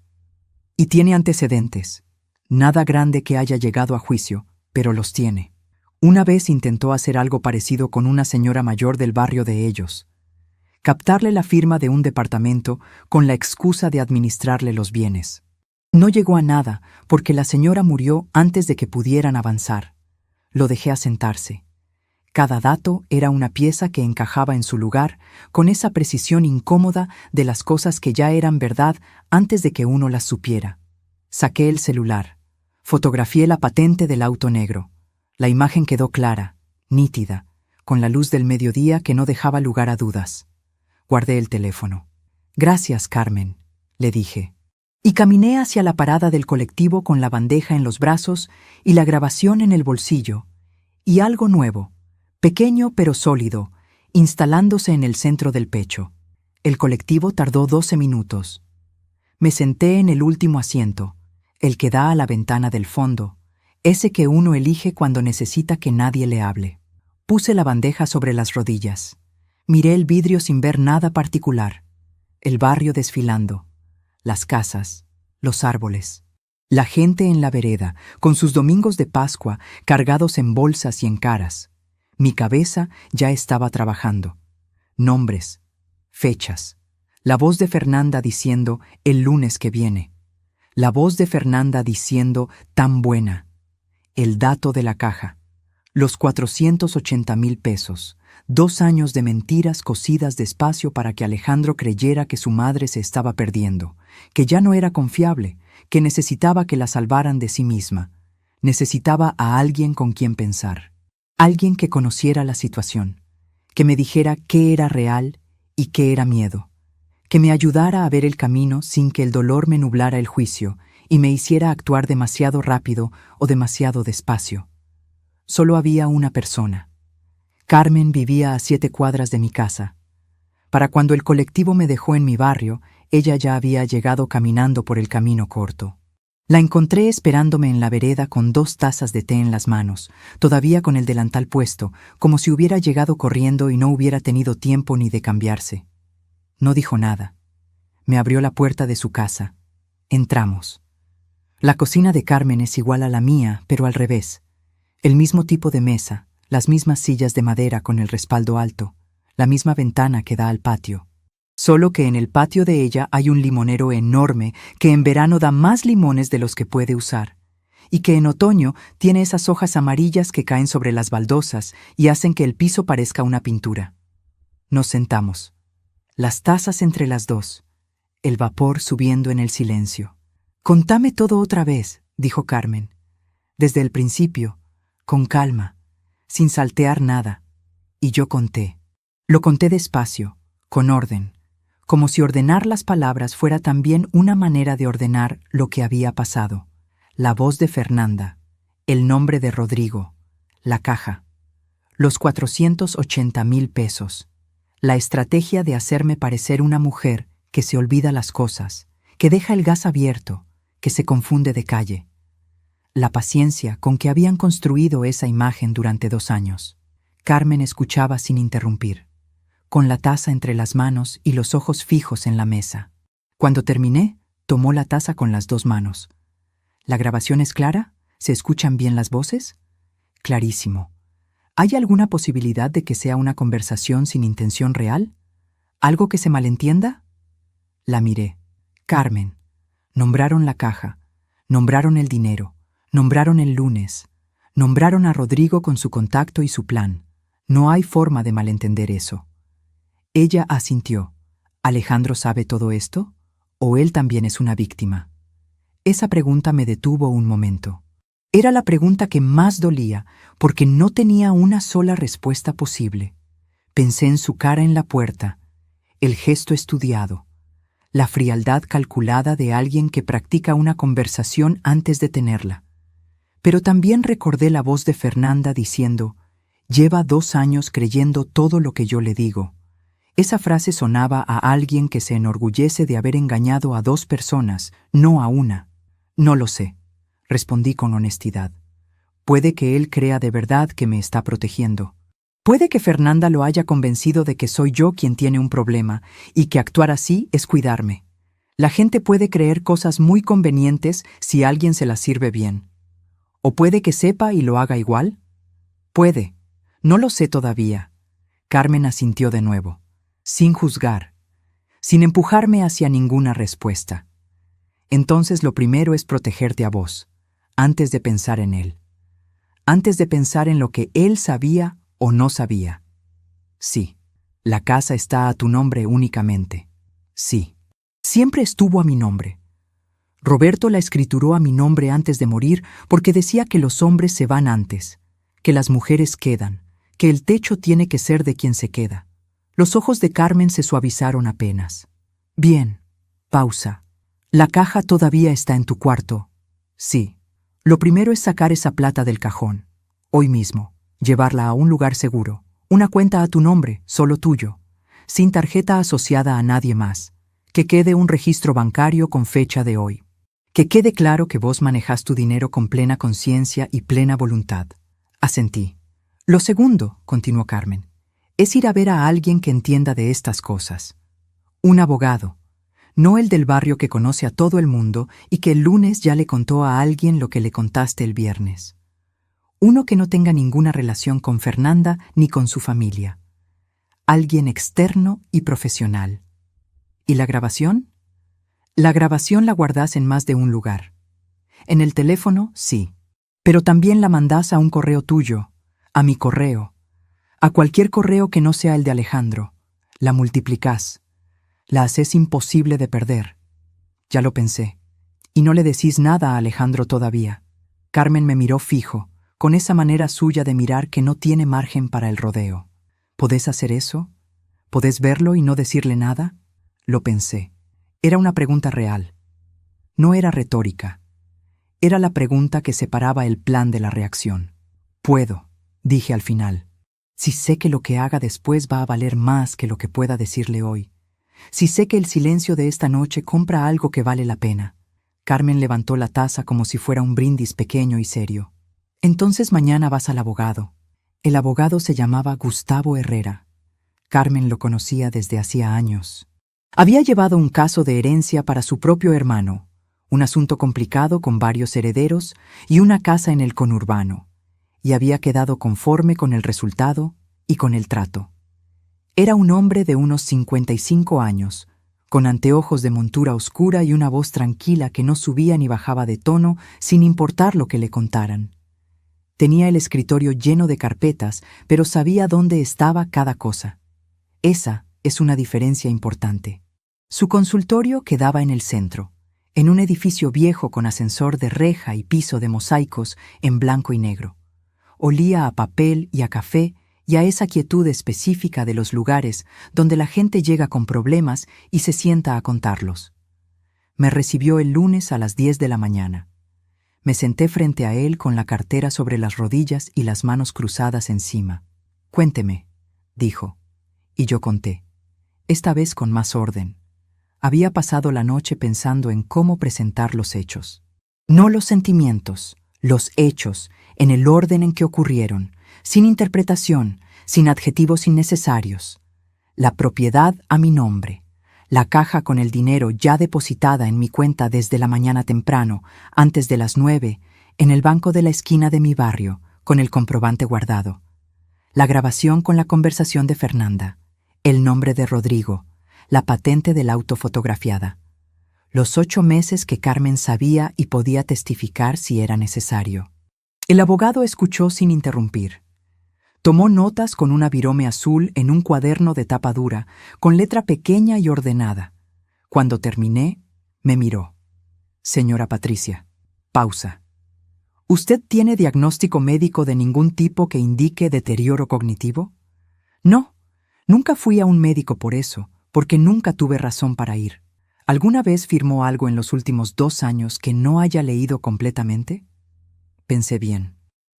Y tiene antecedentes. Nada grande que haya llegado a juicio, pero los tiene. Una vez intentó hacer algo parecido con una señora mayor del barrio de ellos. Captarle la firma de un departamento con la excusa de administrarle los bienes. No llegó a nada porque la señora murió antes de que pudieran avanzar. Lo dejé asentarse. Cada dato era una pieza que encajaba en su lugar con esa precisión incómoda de las cosas que ya eran verdad antes de que uno las supiera. Saqué el celular. Fotografié la patente del auto negro. La imagen quedó clara, nítida, con la luz del mediodía que no dejaba lugar a dudas. Guardé el teléfono. Gracias, Carmen, le dije. Y caminé hacia la parada del colectivo con la bandeja en los brazos y la grabación en el bolsillo. Y algo nuevo, pequeño pero sólido, instalándose en el centro del pecho. El colectivo tardó 12 minutos. Me senté en el último asiento, el que da a la ventana del fondo, ese que uno elige cuando necesita que nadie le hable. Puse la bandeja sobre las rodillas. Miré el vidrio sin ver nada particular. El barrio desfilando. Las casas, los árboles. La gente en la vereda, con sus domingos de Pascua cargados en bolsas y en caras. Mi cabeza ya estaba trabajando. Nombres, fechas. La voz de Fernanda diciendo el lunes que viene. La voz de Fernanda diciendo tan buena. El dato de la caja. Los 480,000 pesos. 2 años de mentiras cosidas despacio para que Alejandro creyera que su madre se estaba perdiendo, que ya no era confiable, que necesitaba que la salvaran de sí misma. Necesitaba a alguien con quien pensar. Alguien que conociera la situación, que me dijera qué era real y qué era miedo, que me ayudara a ver el camino sin que el dolor me nublara el juicio y me hiciera actuar demasiado rápido o demasiado despacio. Solo había una persona. Carmen vivía a 7 cuadras de mi casa. Para cuando el colectivo me dejó en mi barrio, ella ya había llegado caminando por el camino corto. La encontré esperándome en la vereda con 2 tazas de té en las manos, todavía con el delantal puesto, como si hubiera llegado corriendo y no hubiera tenido tiempo ni de cambiarse. No dijo nada. Me abrió la puerta de su casa. Entramos. La cocina de Carmen es igual a la mía, pero al revés. El mismo tipo de mesa, las mismas sillas de madera con el respaldo alto, la misma ventana que da al patio. Solo que en el patio de ella hay un limonero enorme que en verano da más limones de los que puede usar, y que en otoño tiene esas hojas amarillas que caen sobre las baldosas y hacen que el piso parezca una pintura. Nos sentamos. Las tazas entre las dos, el vapor subiendo en el silencio. «Contame todo otra vez», dijo Carmen. Desde el principio, con calma, sin saltear nada. Y yo conté. Lo conté despacio, con orden, como si ordenar las palabras fuera también una manera de ordenar lo que había pasado. La voz de Fernanda, el nombre de Rodrigo, la caja, los 480,000 pesos, la estrategia de hacerme parecer una mujer que se olvida las cosas, que deja el gas abierto, que se confunde de calle. La paciencia con que habían construido esa imagen durante 2 años. Carmen escuchaba sin interrumpir, con la taza entre las manos y los ojos fijos en la mesa. Cuando terminé, tomó la taza con las 2 manos. ¿La grabación es clara? ¿Se escuchan bien las voces? Clarísimo. ¿Hay alguna posibilidad de que sea una conversación sin intención real? ¿Algo que se malentienda? La miré. Carmen. Nombraron la caja, nombraron el dinero, nombraron el lunes, nombraron a Rodrigo con su contacto y su plan. No hay forma de malentender eso. Ella asintió. ¿Alejandro sabe todo esto? ¿O él también es una víctima? Esa pregunta me detuvo un momento. Era la pregunta que más dolía, porque no tenía una sola respuesta posible. Pensé en su cara en la puerta, el gesto estudiado, la frialdad calculada de alguien que practica una conversación antes de tenerla. Pero también recordé la voz de Fernanda diciendo: «Lleva 2 años creyendo todo lo que yo le digo». Esa frase sonaba a alguien que se enorgullece de haber engañado a 2 personas, no a una. «No lo sé», respondí con honestidad. «Puede que él crea de verdad que me está protegiendo. Puede que Fernanda lo haya convencido de que soy yo quien tiene un problema y que actuar así es cuidarme. La gente puede creer cosas muy convenientes si alguien se las sirve bien. ¿O puede que sepa y lo haga igual? Puede. No lo sé todavía». Carmen asintió de nuevo, sin juzgar, sin empujarme hacia ninguna respuesta. «Entonces lo primero es protegerte a vos, antes de pensar en él. Antes de pensar en lo que él sabía o no sabía. Sí, la casa está a tu nombre únicamente. Sí, siempre estuvo a mi nombre. Roberto la escrituró a mi nombre antes de morir porque decía que los hombres se van antes, que las mujeres quedan, que el techo tiene que ser de quien se queda». Los ojos de Carmen se suavizaron apenas. «Bien». Pausa. «La caja todavía está en tu cuarto». «Sí. Lo primero es sacar esa plata del cajón. Hoy mismo. Llevarla a un lugar seguro. Una cuenta a tu nombre, solo tuyo. Sin tarjeta asociada a nadie más. Que quede un registro bancario con fecha de hoy. Que quede claro que vos manejás tu dinero con plena conciencia y plena voluntad». Asentí. «Lo segundo», continuó Carmen, «es ir a ver a alguien que entienda de estas cosas. Un abogado. No el del barrio que conoce a todo el mundo y que el lunes ya le contó a alguien lo que le contaste el viernes. Uno que no tenga ninguna relación con Fernanda ni con su familia. Alguien externo y profesional. ¿Y la grabación? La grabación la guardás en más de un lugar. En el teléfono, sí. Pero también la mandás a un correo tuyo, a mi correo, a cualquier correo que no sea el de Alejandro. La multiplicás. La haces imposible de perder. Ya lo pensé. Y no le decís nada a Alejandro todavía». Carmen me miró fijo, con esa manera suya de mirar que no tiene margen para el rodeo. «¿Podés hacer eso? ¿Podés verlo y no decirle nada?» Lo pensé. Era una pregunta real. No era retórica. Era la pregunta que separaba el plan de la reacción. «Puedo», dije al final. «Si sé que lo que haga después va a valer más que lo que pueda decirle hoy. Si sé que el silencio de esta noche compra algo que vale la pena». Carmen levantó la taza como si fuera un brindis pequeño y serio. «Entonces mañana vas al abogado». El abogado se llamaba Gustavo Herrera. Carmen lo conocía desde hacía años. Había llevado un caso de herencia para su propio hermano, un asunto complicado con varios herederos y una casa en el conurbano, y había quedado conforme con el resultado y con el trato. Era un hombre de unos 55 años, con anteojos de montura oscura y una voz tranquila que no subía ni bajaba de tono sin importar lo que le contaran. Tenía el escritorio lleno de carpetas, pero sabía dónde estaba cada cosa. Esa es una diferencia importante. Su consultorio quedaba en el centro, en un edificio viejo con ascensor de reja y piso de mosaicos en blanco y negro. Olía a papel y a café y a esa quietud específica de los lugares donde la gente llega con problemas y se sienta a contarlos. Me recibió el lunes a las 10 de la mañana. Me senté frente a él con la cartera sobre las rodillas y las manos cruzadas encima. «Cuénteme», dijo, y yo conté, esta vez con más orden. Había pasado la noche pensando en cómo presentar los hechos. No los sentimientos, los hechos, en el orden en que ocurrieron, sin interpretación, sin adjetivos innecesarios. La propiedad a mi nombre, la caja con el dinero ya depositada en mi cuenta desde la mañana temprano, antes de las 9, en el banco de la esquina de mi barrio, con el comprobante guardado. La grabación con la conversación de Fernanda, el nombre de Rodrigo, la patente del auto fotografiada. Los 8 meses que Carmen sabía y podía testificar si era necesario. El abogado escuchó sin interrumpir. Tomó notas con una virome azul en un cuaderno de tapa dura, con letra pequeña y ordenada. Cuando terminé, me miró. «Señora Patricia». Pausa. «¿Usted tiene diagnóstico médico de ningún tipo que indique deterioro cognitivo?» «No, nunca fui a un médico por eso, porque nunca tuve razón para ir». «¿Alguna vez firmó algo en los últimos 2 años que no haya leído completamente?» Pensé bien.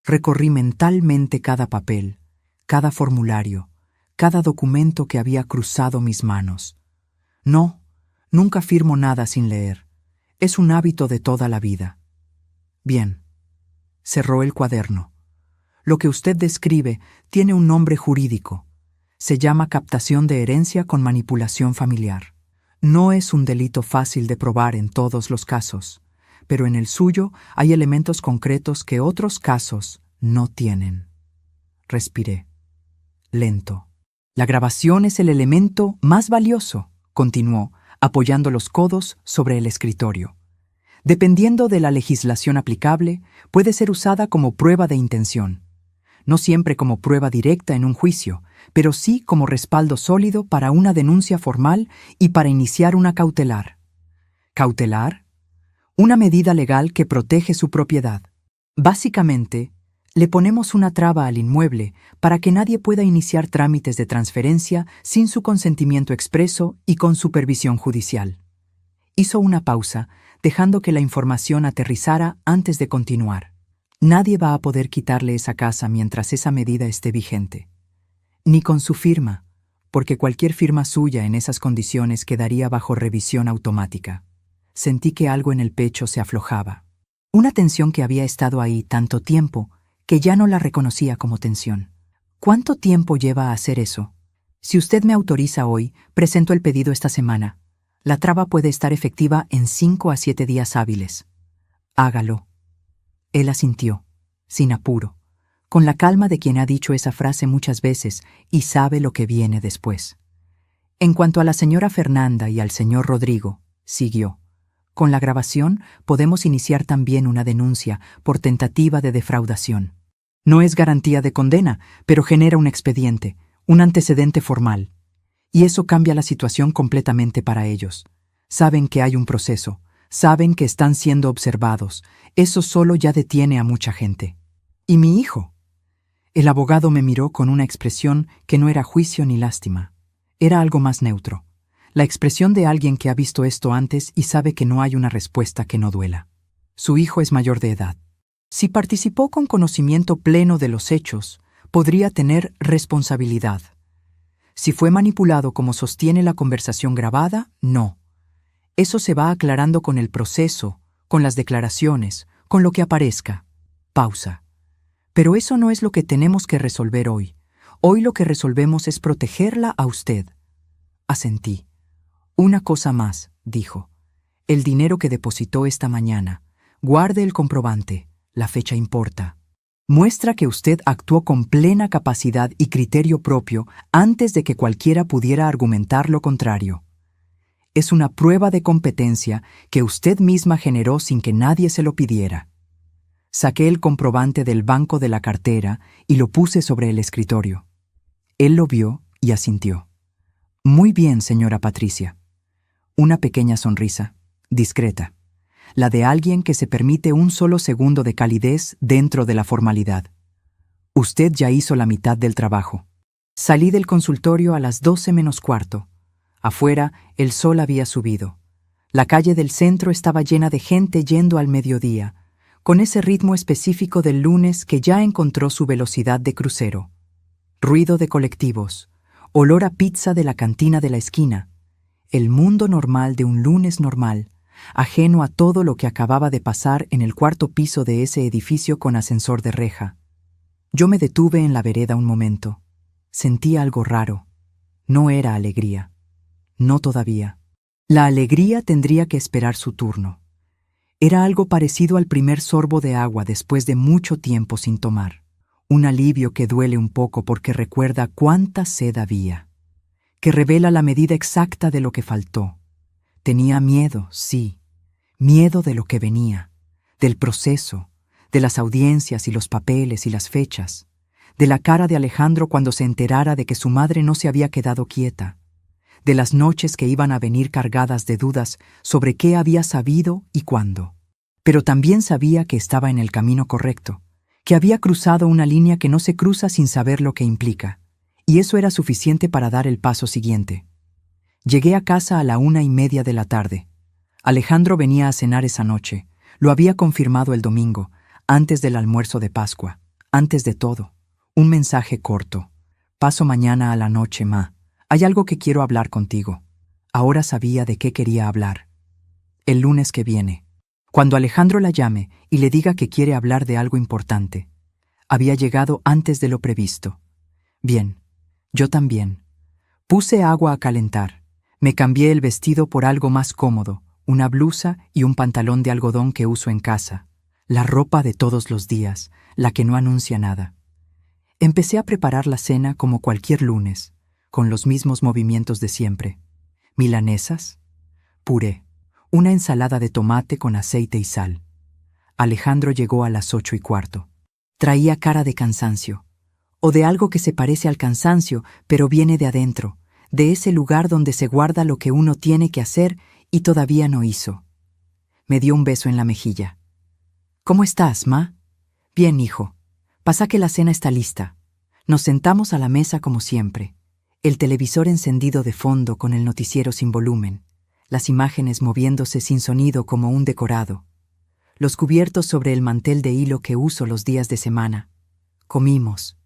Recorrí mentalmente cada papel, cada formulario, cada documento que había cruzado mis manos. No, nunca firmo nada sin leer. Es un hábito de toda la vida. Bien. Cerró el cuaderno. Lo que usted describe tiene un nombre jurídico. Se llama captación de herencia con manipulación familiar. No es un delito fácil de probar en todos los casos, pero en el suyo hay elementos concretos que otros casos no tienen. Respiré. Lento. La grabación es el elemento más valioso, continuó, apoyando los codos sobre el escritorio. Dependiendo de la legislación aplicable, puede ser usada como prueba de intención. No siempre como prueba directa en un juicio, pero sí como respaldo sólido para una denuncia formal y para iniciar una cautelar. ¿Cautelar? Una medida legal que protege su propiedad. Básicamente, le ponemos una traba al inmueble para que nadie pueda iniciar trámites de transferencia sin su consentimiento expreso y con supervisión judicial. Hizo una pausa, dejando que la información aterrizara antes de continuar. Nadie va a poder quitarle esa casa mientras esa medida esté vigente. Ni con su firma, porque cualquier firma suya en esas condiciones quedaría bajo revisión automática. Sentí que algo en el pecho se aflojaba. Una tensión que había estado ahí tanto tiempo que ya no la reconocía como tensión. ¿Cuánto tiempo lleva a hacer eso? Si usted me autoriza hoy, presento el pedido esta semana. La traba puede estar efectiva en 5 a 7 días hábiles. Hágalo. Él asintió, sin apuro, con la calma de quien ha dicho esa frase muchas veces y sabe lo que viene después. En cuanto a la señora Fernanda y al señor Rodrigo, siguió. Con la grabación podemos iniciar también una denuncia por tentativa de defraudación. No es garantía de condena, pero genera un expediente, un antecedente formal. Y eso cambia la situación completamente para ellos. Saben que hay un proceso, saben que están siendo observados. Eso solo ya detiene a mucha gente. ¿Y mi hijo? El abogado me miró con una expresión que no era juicio ni lástima. Era algo más neutro. La expresión de alguien que ha visto esto antes y sabe que no hay una respuesta que no duela. Su hijo es mayor de edad. Si participó con conocimiento pleno de los hechos, podría tener responsabilidad. Si fue manipulado como sostiene la conversación grabada, no. Eso se va aclarando con el proceso, con las declaraciones, con lo que aparezca. Pausa. Pero eso no es lo que tenemos que resolver hoy. Hoy lo que resolvemos es protegerla a usted. Asentí. Una cosa más, dijo. El dinero que depositó esta mañana. Guarde el comprobante. La fecha importa. Muestra que usted actuó con plena capacidad y criterio propio antes de que cualquiera pudiera argumentar lo contrario. Es una prueba de competencia que usted misma generó sin que nadie se lo pidiera. Saqué el comprobante del banco de la cartera y lo puse sobre el escritorio. Él lo vio y asintió. Muy bien, señora Patricia. Una pequeña sonrisa, discreta, la de alguien que se permite un solo segundo de calidez dentro de la formalidad. Usted ya hizo la mitad del trabajo. Salí del consultorio a las 12 menos cuarto. Afuera, el sol había subido. La calle del centro estaba llena de gente yendo al mediodía, con ese ritmo específico del lunes que ya encontró su velocidad de crucero. Ruido de colectivos, olor a pizza de la cantina de la esquina, el mundo normal de un lunes normal, ajeno a todo lo que acababa de pasar en el cuarto piso de ese edificio con ascensor de reja. Yo me detuve en la vereda un momento. Sentí algo raro. No era alegría. No todavía. La alegría tendría que esperar su turno. Era algo parecido al primer sorbo de agua después de mucho tiempo sin tomar. Un alivio que duele un poco porque recuerda cuánta sed había, que revela la medida exacta de lo que faltó. Tenía miedo, sí, miedo de lo que venía, del proceso, de las audiencias y los papeles y las fechas, de la cara de Alejandro cuando se enterara de que su madre no se había quedado quieta, de las noches que iban a venir cargadas de dudas sobre qué había sabido y cuándo. Pero también sabía que estaba en el camino correcto, que había cruzado una línea que no se cruza sin saber lo que implica, y eso era suficiente para dar el paso siguiente. Llegué a casa a la 1:30 de la tarde. Alejandro venía a cenar esa noche. Lo había confirmado el domingo, antes del almuerzo de Pascua, antes de todo. Un mensaje corto. Paso mañana a la noche, ma. Hay algo que quiero hablar contigo. Ahora sabía de qué quería hablar. El lunes que viene. Cuando Alejandro la llame y le diga que quiere hablar de algo importante. Había llegado antes de lo previsto. Bien, yo también. Puse agua a calentar. Me cambié el vestido por algo más cómodo, una blusa y un pantalón de algodón que uso en casa. La ropa de todos los días, la que no anuncia nada. Empecé a preparar la cena como cualquier lunes, con los mismos movimientos de siempre. Milanesas, puré, una ensalada de tomate con aceite y sal. Alejandro llegó a las 8:15. Traía cara de cansancio, o de algo que se parece al cansancio, pero viene de adentro, de ese lugar donde se guarda lo que uno tiene que hacer y todavía no hizo. Me dio un beso en la mejilla. ¿Cómo estás, ma? Bien, hijo. Pasa que la cena está lista. Nos sentamos a la mesa como siempre. El televisor encendido de fondo con el noticiero sin volumen. Las imágenes moviéndose sin sonido como un decorado. Los cubiertos sobre el mantel de hilo que uso los días de semana. Comimos.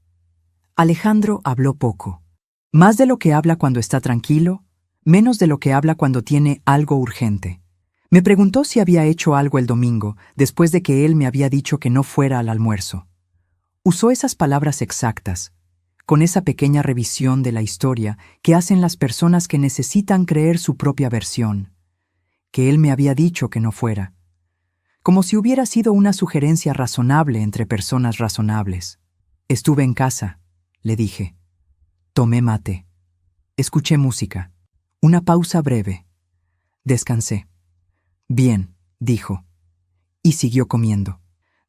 Alejandro habló poco. Más de lo que habla cuando está tranquilo, menos de lo que habla cuando tiene algo urgente. Me preguntó si había hecho algo el domingo, después de que él me había dicho que no fuera al almuerzo. Usó esas palabras exactas, con esa pequeña revisión de la historia que hacen las personas que necesitan creer su propia versión, que él me había dicho que no fuera, como si hubiera sido una sugerencia razonable entre personas razonables. Estuve en casa, le dije. Tomé mate. Escuché música. Una pausa breve. Descansé. Bien, dijo. Y siguió comiendo.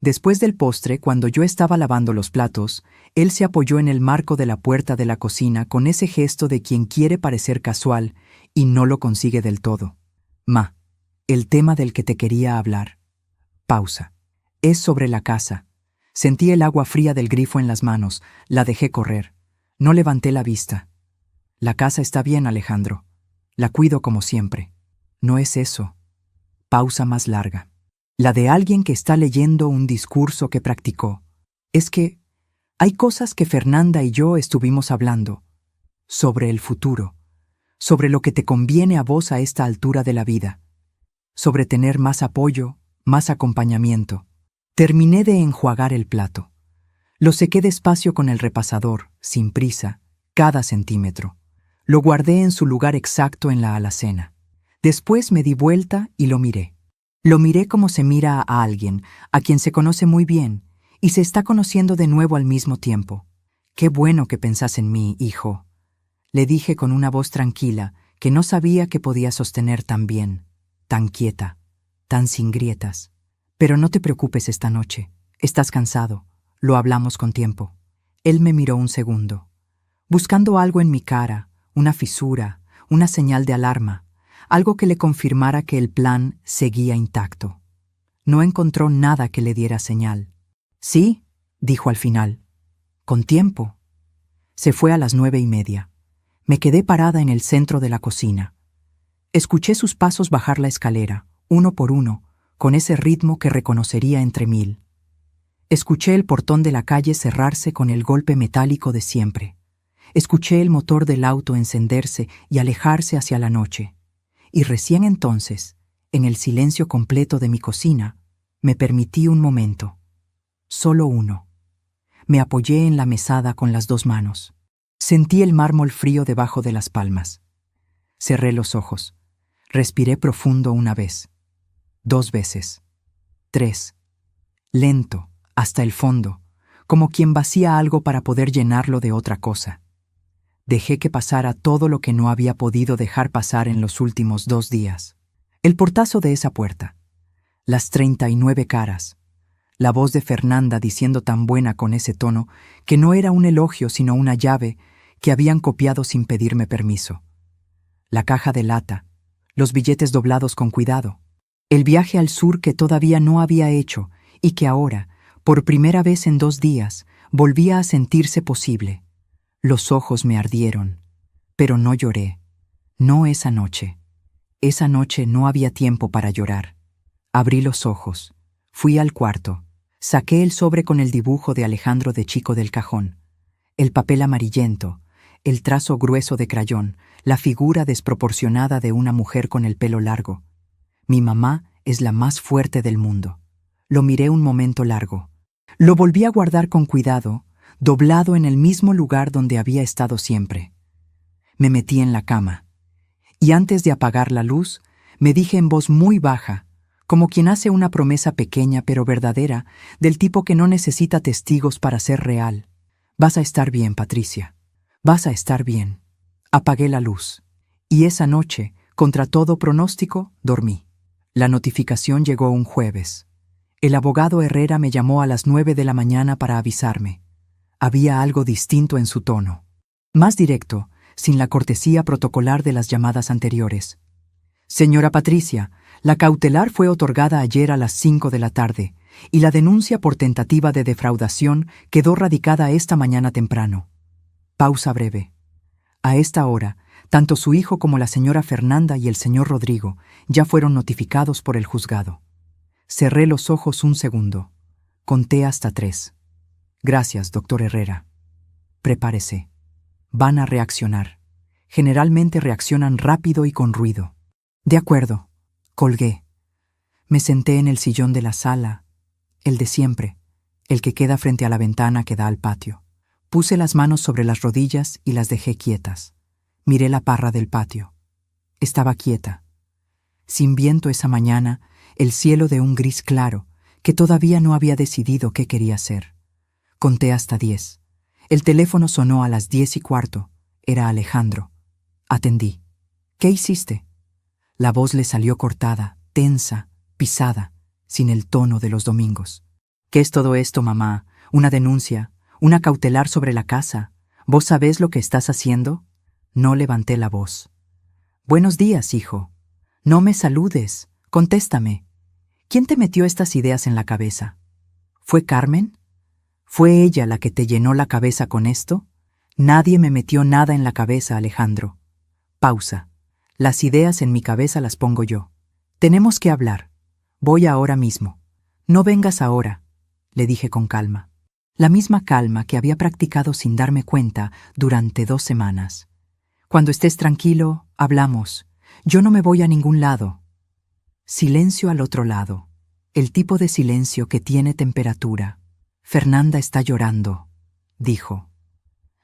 Después del postre, cuando yo estaba lavando los platos, él se apoyó en el marco de la puerta de la cocina con ese gesto de quien quiere parecer casual y no lo consigue del todo. Ma, el tema del que te quería hablar. Pausa. Es sobre la casa. Sentí el agua fría del grifo en las manos, la dejé correr. No levanté la vista. La casa está bien, Alejandro. La cuido como siempre. No es eso. Pausa más larga. La de alguien que está leyendo un discurso que practicó. Es que hay cosas que Fernanda y yo estuvimos hablando. Sobre el futuro. Sobre lo que te conviene a vos a esta altura de la vida. Sobre tener más apoyo, más acompañamiento. Terminé de enjuagar el plato. Lo sequé despacio con el repasador, sin prisa, cada centímetro. Lo guardé en su lugar exacto en la alacena. Después me di vuelta y lo miré. Lo miré como se mira a alguien, a quien se conoce muy bien, y se está conociendo de nuevo al mismo tiempo. Qué bueno que pensás en mí, hijo. Le dije con una voz tranquila, que no sabía que podía sostener tan bien, tan quieta, tan sin grietas. Pero no te preocupes esta noche. Estás cansado. Lo hablamos con tiempo. Él me miró un segundo, buscando algo en mi cara, una fisura, una señal de alarma, algo que le confirmara que el plan seguía intacto. No encontró nada que le diera señal. Sí, dijo al final. Con tiempo. Se fue a las 9:30. Me quedé parada en el centro de la cocina. Escuché sus pasos bajar la escalera, uno por uno, con ese ritmo que reconocería entre mil. Escuché el portón de la calle cerrarse con el golpe metálico de siempre. Escuché el motor del auto encenderse y alejarse hacia la noche. Y recién entonces, en el silencio completo de mi cocina, me permití un momento. Solo uno. Me apoyé en la mesada con las 2 manos. Sentí el mármol frío debajo de las palmas. Cerré los ojos. Respiré profundo una vez. 2 veces. 3. Lento, hasta el fondo, como quien vacía algo para poder llenarlo de otra cosa. Dejé que pasara todo lo que no había podido dejar pasar en los últimos 2 días. El portazo de esa puerta. Las 39 caras. La voz de Fernanda diciendo tan buena con ese tono que no era un elogio sino una llave que habían copiado sin pedirme permiso. La caja de lata, los billetes doblados con cuidado, el viaje al sur que todavía no había hecho y que ahora, por primera vez en 2 días, volvía a sentirse posible. Los ojos me ardieron, pero no lloré. No esa noche. Esa noche no había tiempo para llorar. Abrí los ojos, fui al cuarto, saqué el sobre con el dibujo de Alejandro de chico del cajón, el papel amarillento, el trazo grueso de crayón, la figura desproporcionada de una mujer con el pelo largo. Mi mamá es la más fuerte del mundo. Lo miré un momento largo. Lo volví a guardar con cuidado, doblado en el mismo lugar donde había estado siempre. Me metí en la cama. Y antes de apagar la luz, me dije en voz muy baja, como quien hace una promesa pequeña pero verdadera, del tipo que no necesita testigos para ser real. Vas a estar bien, Patricia. Vas a estar bien. Apagué la luz. Y esa noche, contra todo pronóstico, dormí. La notificación llegó un jueves. El abogado Herrera me llamó a las 9 de la mañana para avisarme. Había algo distinto en su tono. Más directo, sin la cortesía protocolar de las llamadas anteriores. Señora Patricia, la cautelar fue otorgada ayer a las 5 de la tarde y la denuncia por tentativa de defraudación quedó radicada esta mañana temprano. Pausa breve. A esta hora, tanto su hijo como la señora Fernanda y el señor Rodrigo ya fueron notificados por el juzgado. Cerré los ojos un segundo. Conté hasta 3. Gracias, doctor Herrera. Prepárese. Van a reaccionar. Generalmente reaccionan rápido y con ruido. De acuerdo. Colgué. Me senté en el sillón de la sala, el de siempre, el que queda frente a la ventana que da al patio. Puse las manos sobre las rodillas y las dejé quietas. Miré la parra del patio. Estaba quieta. Sin viento esa mañana, el cielo de un gris claro, que todavía no había decidido qué quería hacer. Conté hasta 10. El teléfono sonó a las 10:15. Era Alejandro. Atendí. ¿Qué hiciste? La voz le salió cortada, tensa, pisada, sin el tono de los domingos. ¿Qué es todo esto, mamá? ¿Una denuncia? ¿Una cautelar sobre la casa? ¿Vos sabés lo que estás haciendo? No levanté la voz. Buenos días, hijo. No me saludes. Contéstame. ¿Quién te metió estas ideas en la cabeza? ¿Fue Carmen? ¿Fue ella la que te llenó la cabeza con esto? Nadie me metió nada en la cabeza, Alejandro. Pausa. Las ideas en mi cabeza las pongo yo. Tenemos que hablar. Voy ahora mismo. No vengas ahora, le dije con calma. La misma calma que había practicado sin darme cuenta durante 2 semanas. Cuando estés tranquilo, hablamos. Yo no me voy a ningún lado. Silencio al otro lado. El tipo de silencio que tiene temperatura. Fernanda está llorando, dijo.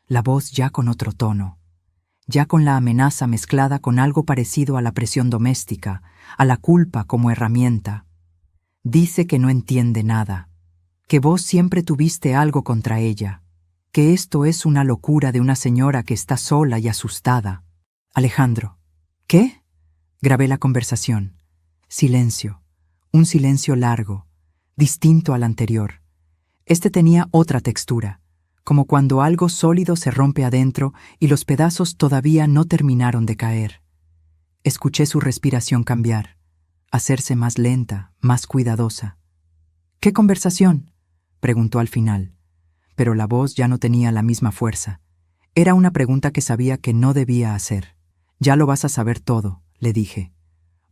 La voz ya con otro tono. Ya con la amenaza mezclada con algo parecido a la presión doméstica, a la culpa como herramienta. Dice que no entiende nada, que vos siempre tuviste algo contra ella, que esto es una locura de una señora que está sola y asustada. Alejandro. ¿Qué? Grabé la conversación. Silencio. Un silencio largo, distinto al anterior. Este tenía otra textura, como cuando algo sólido se rompe adentro y los pedazos todavía no terminaron de caer. Escuché su respiración cambiar, hacerse más lenta, más cuidadosa. ¿Qué conversación? Preguntó al final. pero la voz ya no tenía la misma fuerza. Era una pregunta que sabía que no debía hacer. «Ya lo vas a saber todo», le dije.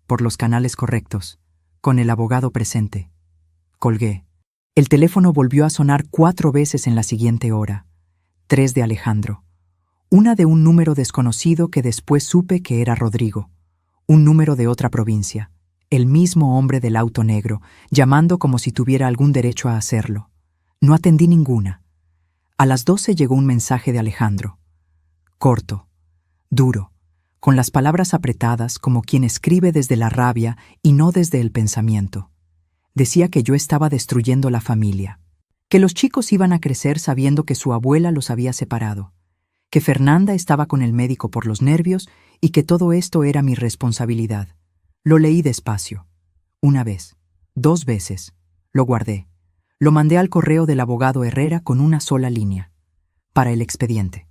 «Por los canales correctos, con el abogado presente». Colgué. El teléfono volvió a sonar 4 veces en la siguiente hora. 3 de Alejandro. Una de un número desconocido que después supe que era Rodrigo. Un número de otra provincia. El mismo hombre del auto negro, llamando como si tuviera algún derecho a hacerlo. No atendí ninguna. A las 12 llegó un mensaje de Alejandro. Corto, duro, con las palabras apretadas como quien escribe desde la rabia y no desde el pensamiento. Decía que yo estaba destruyendo la familia, que los chicos iban a crecer sabiendo que su abuela los había separado, que Fernanda estaba con el médico por los nervios y que todo esto era mi responsabilidad. Lo leí despacio. 1 vez, 2 veces. Lo guardé. Lo mandé al correo del abogado Herrera con una sola línea. Para el expediente.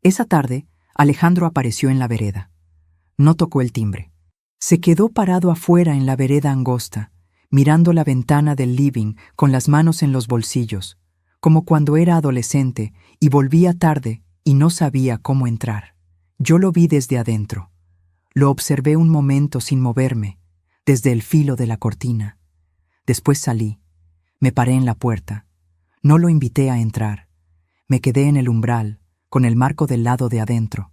Esa tarde, Alejandro apareció en la vereda. No tocó el timbre. Se quedó parado afuera en la vereda angosta, mirando la ventana del living con las manos en los bolsillos, como cuando era adolescente y volvía tarde y no sabía cómo entrar. Yo lo vi desde adentro. Lo observé un momento sin moverme, desde el filo de la cortina. Después salí. Me paré en la puerta. No lo invité a entrar. Me quedé en el umbral, con el marco del lado de adentro.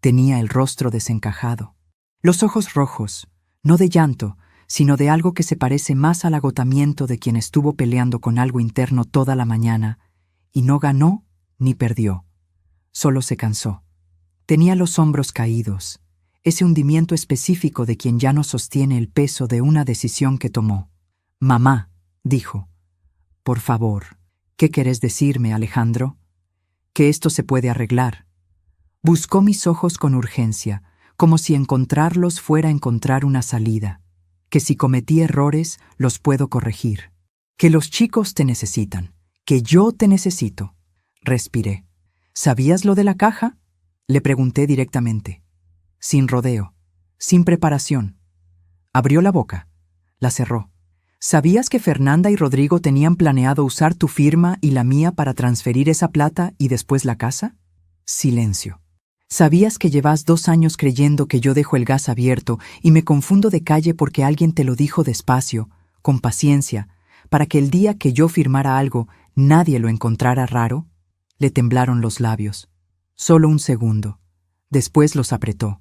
Tenía el rostro desencajado. Los ojos rojos, no de llanto, sino de algo que se parece más al agotamiento de quien estuvo peleando con algo interno toda la mañana, y no ganó ni perdió. Solo se cansó. Tenía los hombros caídos, ese hundimiento específico de quien ya no sostiene el peso de una decisión que tomó. «Mamá», dijo. «Por favor, ¿qué querés decirme, Alejandro? Que esto se puede arreglar». Buscó mis ojos con urgencia, como si encontrarlos fuera encontrar una salida. Que si cometí errores, los puedo corregir. Que los chicos te necesitan. Que yo te necesito. Respiré. «¿Sabías lo de la caja?», le pregunté directamente. Sin rodeo. Sin preparación. Abrió la boca. La cerró. «¿Sabías que Fernanda y Rodrigo tenían planeado usar tu firma y la mía para transferir esa plata y después la casa?» Silencio. «¿Sabías que llevas 2 años creyendo que yo dejo el gas abierto y me confundo de calle porque alguien te lo dijo despacio, con paciencia, para que el día que yo firmara algo nadie lo encontrara raro?» Le temblaron los labios. Solo un segundo. Después los apretó.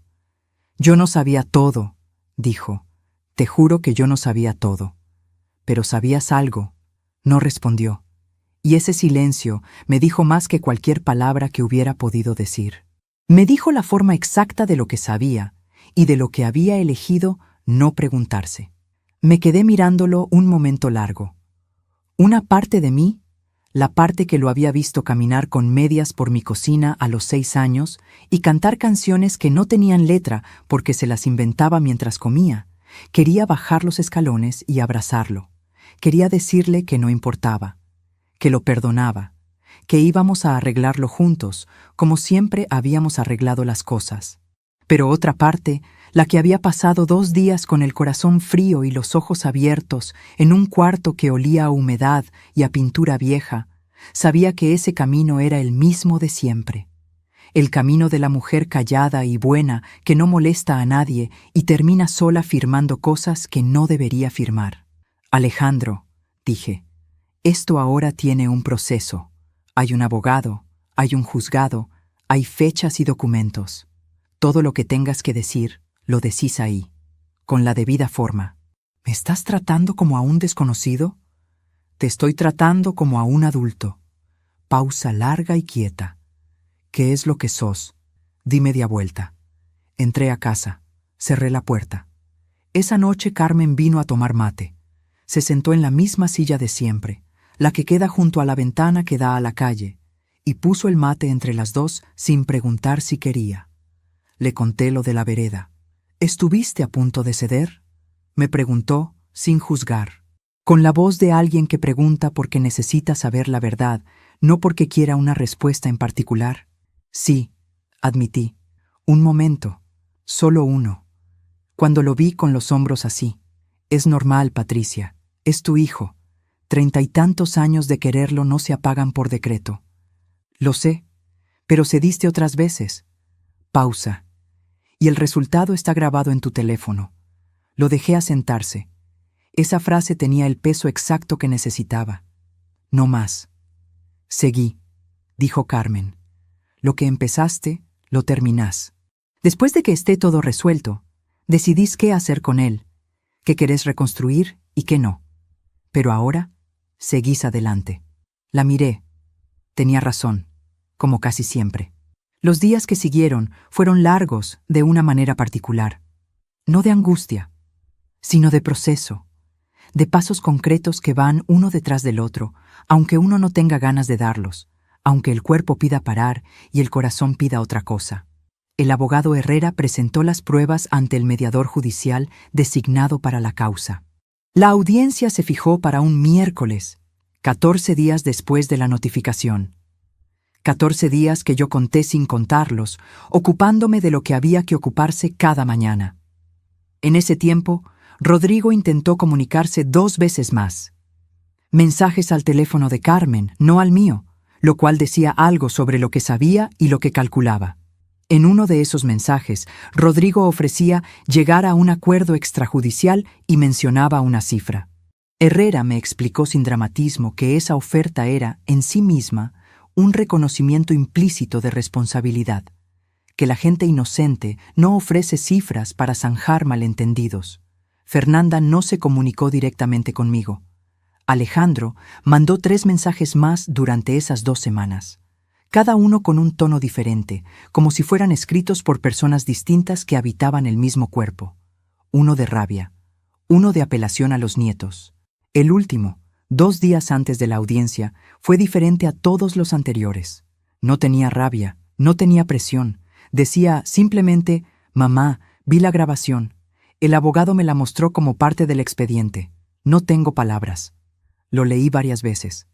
«Yo no sabía todo», dijo. «Te juro que yo no sabía todo». «Pero sabías algo». No respondió. Y ese silencio me dijo más que cualquier palabra que hubiera podido decir. Me dijo la forma exacta de lo que sabía y de lo que había elegido no preguntarse. Me quedé mirándolo un momento largo. Una parte de mí, la parte que lo había visto caminar con medias por mi cocina a los 6 años y cantar canciones que no tenían letra porque se las inventaba mientras comía, quería bajar los escalones y abrazarlo. Quería decirle que no importaba, que lo perdonaba, que íbamos a arreglarlo juntos, como siempre habíamos arreglado las cosas. Pero otra parte, la que había pasado 2 días con el corazón frío y los ojos abiertos en un cuarto que olía a humedad y a pintura vieja, sabía que ese camino era el mismo de siempre. El camino de la mujer callada y buena que no molesta a nadie y termina sola firmando cosas que no debería firmar. «Alejandro», dije, «esto ahora tiene un proceso. Hay un abogado, hay un juzgado, hay fechas y documentos. Todo lo que tengas que decir, lo decís ahí, con la debida forma». «¿Me estás tratando como a un desconocido?» «Te estoy tratando como a un adulto». Pausa larga y quieta. «¿Qué es lo que sos? Di media vuelta». Entré a casa, cerré la puerta. Esa noche Carmen vino a tomar mate. Se sentó en la misma silla de siempre, la que queda junto a la ventana que da a la calle, y puso el mate entre las dos sin preguntar si quería. Le conté lo de la vereda. «¿Estuviste a punto de ceder?», me preguntó, sin juzgar, con la voz de alguien que pregunta porque necesita saber la verdad, no porque quiera una respuesta en particular. «Sí», admití. «Un momento, solo uno». Cuando lo vi con los hombros así. «Es normal, Patricia. Es tu hijo. 30 y tantos años de quererlo no se apagan por decreto. Lo sé, pero cediste otras veces. Pausa. Y el resultado está grabado en tu teléfono. Lo dejé asentarse. Esa frase tenía el peso exacto que necesitaba. No más. Seguí, dijo Carmen. Lo que empezaste, lo terminás. Después de que esté todo resuelto, decidís qué hacer con él, qué querés reconstruir y qué no. Pero ahora, seguís adelante. La miré. Tenía razón, como casi siempre. Los días que siguieron fueron largos de una manera particular. No de angustia, sino de proceso, de pasos concretos que van uno detrás del otro, aunque uno no tenga ganas de darlos, aunque el cuerpo pida parar y el corazón pida otra cosa. El abogado Herrera presentó las pruebas ante el mediador judicial designado para la causa. La audiencia se fijó para un miércoles, 14 días después de la notificación. 14 días que yo conté sin contarlos, ocupándome de lo que había que ocuparse cada mañana. En ese tiempo, Rodrigo intentó comunicarse 2 veces más. Mensajes al teléfono de Carmen, no al mío, lo cual decía algo sobre lo que sabía y lo que calculaba. En uno de esos mensajes, Rodrigo ofrecía llegar a un acuerdo extrajudicial y mencionaba una cifra. Herrera me explicó sin dramatismo que esa oferta era, en sí misma, un reconocimiento implícito de responsabilidad, que la gente inocente no ofrece cifras para zanjar malentendidos. Fernanda no se comunicó directamente conmigo. Alejandro mandó 3 mensajes más durante esas 2 semanas, cada uno con un tono diferente, como si fueran escritos por personas distintas que habitaban el mismo cuerpo. Uno de rabia, uno de apelación a los nietos. El último, 2 días antes de la audiencia, fue diferente a todos los anteriores. No tenía rabia, no tenía presión. Decía simplemente: «Mamá, vi la grabación. El abogado me la mostró como parte del expediente. No tengo palabras». Lo leí varias veces.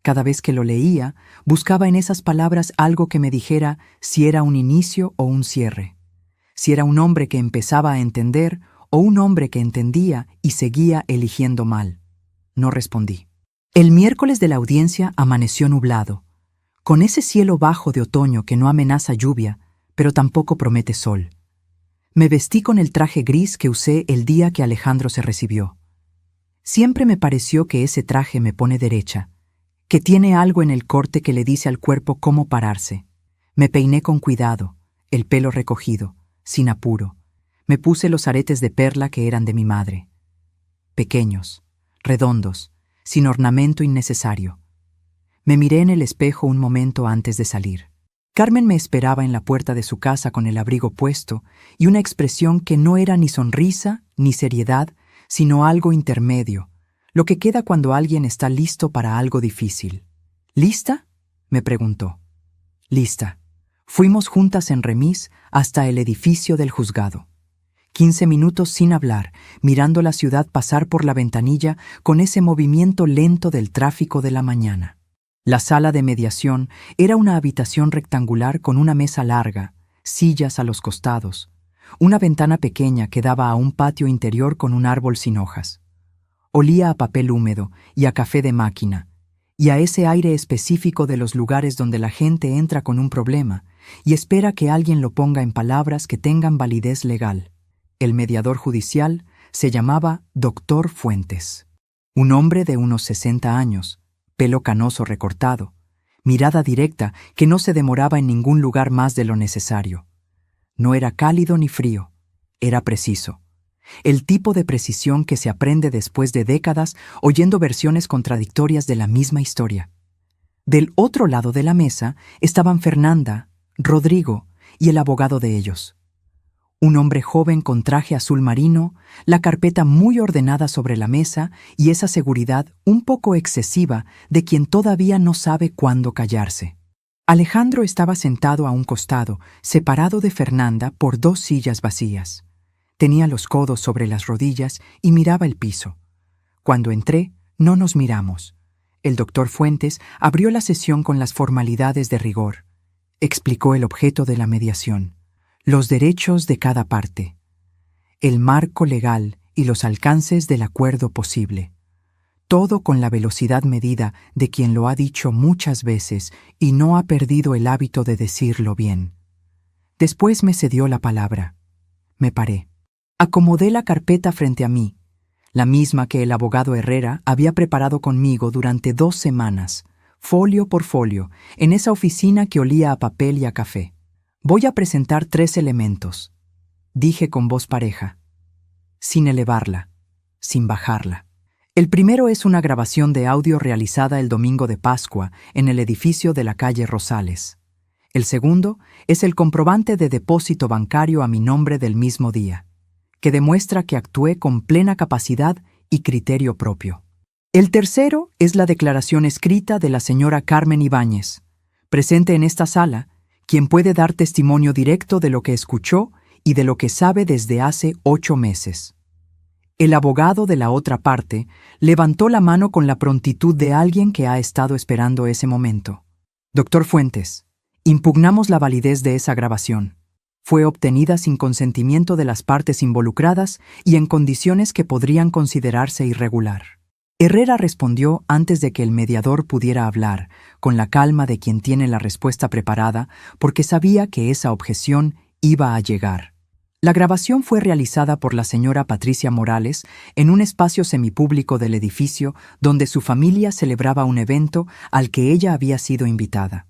Cada vez que lo leía, buscaba en esas palabras algo que me dijera si era un inicio o un cierre. Si era un hombre que empezaba a entender o un hombre que entendía y seguía eligiendo mal. No respondí. El miércoles de la audiencia amaneció nublado, con ese cielo bajo de otoño que no amenaza lluvia, pero tampoco promete sol. Me vestí con el traje gris que usé el día que Alejandro se recibió. Siempre me pareció que ese traje me pone derecha, que tiene algo en el corte que le dice al cuerpo cómo pararse. Me peiné con cuidado, el pelo recogido, sin apuro. Me puse los aretes de perla que eran de mi madre. Pequeños, redondos, sin ornamento innecesario. Me miré en el espejo un momento antes de salir. Carmen me esperaba en la puerta de su casa con el abrigo puesto y una expresión que no era ni sonrisa ni seriedad, sino algo intermedio, lo que queda cuando alguien está listo para algo difícil. ¿Lista?, me preguntó. Lista. Fuimos juntas en remis hasta el edificio del juzgado. 15 minutos sin hablar, mirando la ciudad pasar por la ventanilla con ese movimiento lento del tráfico de la mañana. La sala de mediación era una habitación rectangular con una mesa larga, sillas a los costados, una ventana pequeña que daba a un patio interior con un árbol sin hojas. Olía a papel húmedo y a café de máquina, y a ese aire específico de los lugares donde la gente entra con un problema y espera que alguien lo ponga en palabras que tengan validez legal. El mediador judicial se llamaba Dr. Fuentes. Un hombre de unos 60 años, pelo canoso recortado, mirada directa que no se demoraba en ningún lugar más de lo necesario. No era cálido ni frío, era preciso. El tipo de precisión que se aprende después de décadas oyendo versiones contradictorias de la misma historia. Del otro lado de la mesa estaban Fernanda, Rodrigo y el abogado de ellos. Un hombre joven con traje azul marino, la carpeta muy ordenada sobre la mesa y esa seguridad un poco excesiva de quien todavía no sabe cuándo callarse. Alejandro estaba sentado a un costado, separado de Fernanda por 2 sillas vacías. Tenía los codos sobre las rodillas y miraba el piso. Cuando entré, no nos miramos. El doctor Fuentes abrió la sesión con las formalidades de rigor. Explicó el objeto de la mediación, los derechos de cada parte, el marco legal y los alcances del acuerdo posible. todo con la velocidad medida de quien lo ha dicho muchas veces y no ha perdido el hábito de decirlo bien. Después me cedió la palabra. Me paré. Acomodé la carpeta frente a mí, la misma que el abogado Herrera había preparado conmigo durante 2 semanas, folio por folio, en esa oficina que olía a papel y a café. Voy a presentar 3 elementos, dije con voz pareja, sin elevarla, sin bajarla. El primero es una grabación de audio realizada el domingo de Pascua en el edificio de la calle Rosales. El segundo es el comprobante de depósito bancario a mi nombre del mismo día, que demuestra que actué con plena capacidad y criterio propio. El tercero es la declaración escrita de la señora Carmen Ibáñez, presente en esta sala, quien puede dar testimonio directo de lo que escuchó y de lo que sabe desde hace 8 meses. El abogado de la otra parte levantó la mano con la prontitud de alguien que ha estado esperando ese momento. Doctor Fuentes, impugnamos la validez de esa grabación. Fue obtenida sin consentimiento de las partes involucradas y en condiciones que podrían considerarse irregular. Herrera respondió antes de que el mediador pudiera hablar, con la calma de quien tiene la respuesta preparada, porque sabía que esa objeción iba a llegar. La grabación fue realizada por la señora Patricia Morales en un espacio semipúblico del edificio donde su familia celebraba un evento al que ella había sido invitada.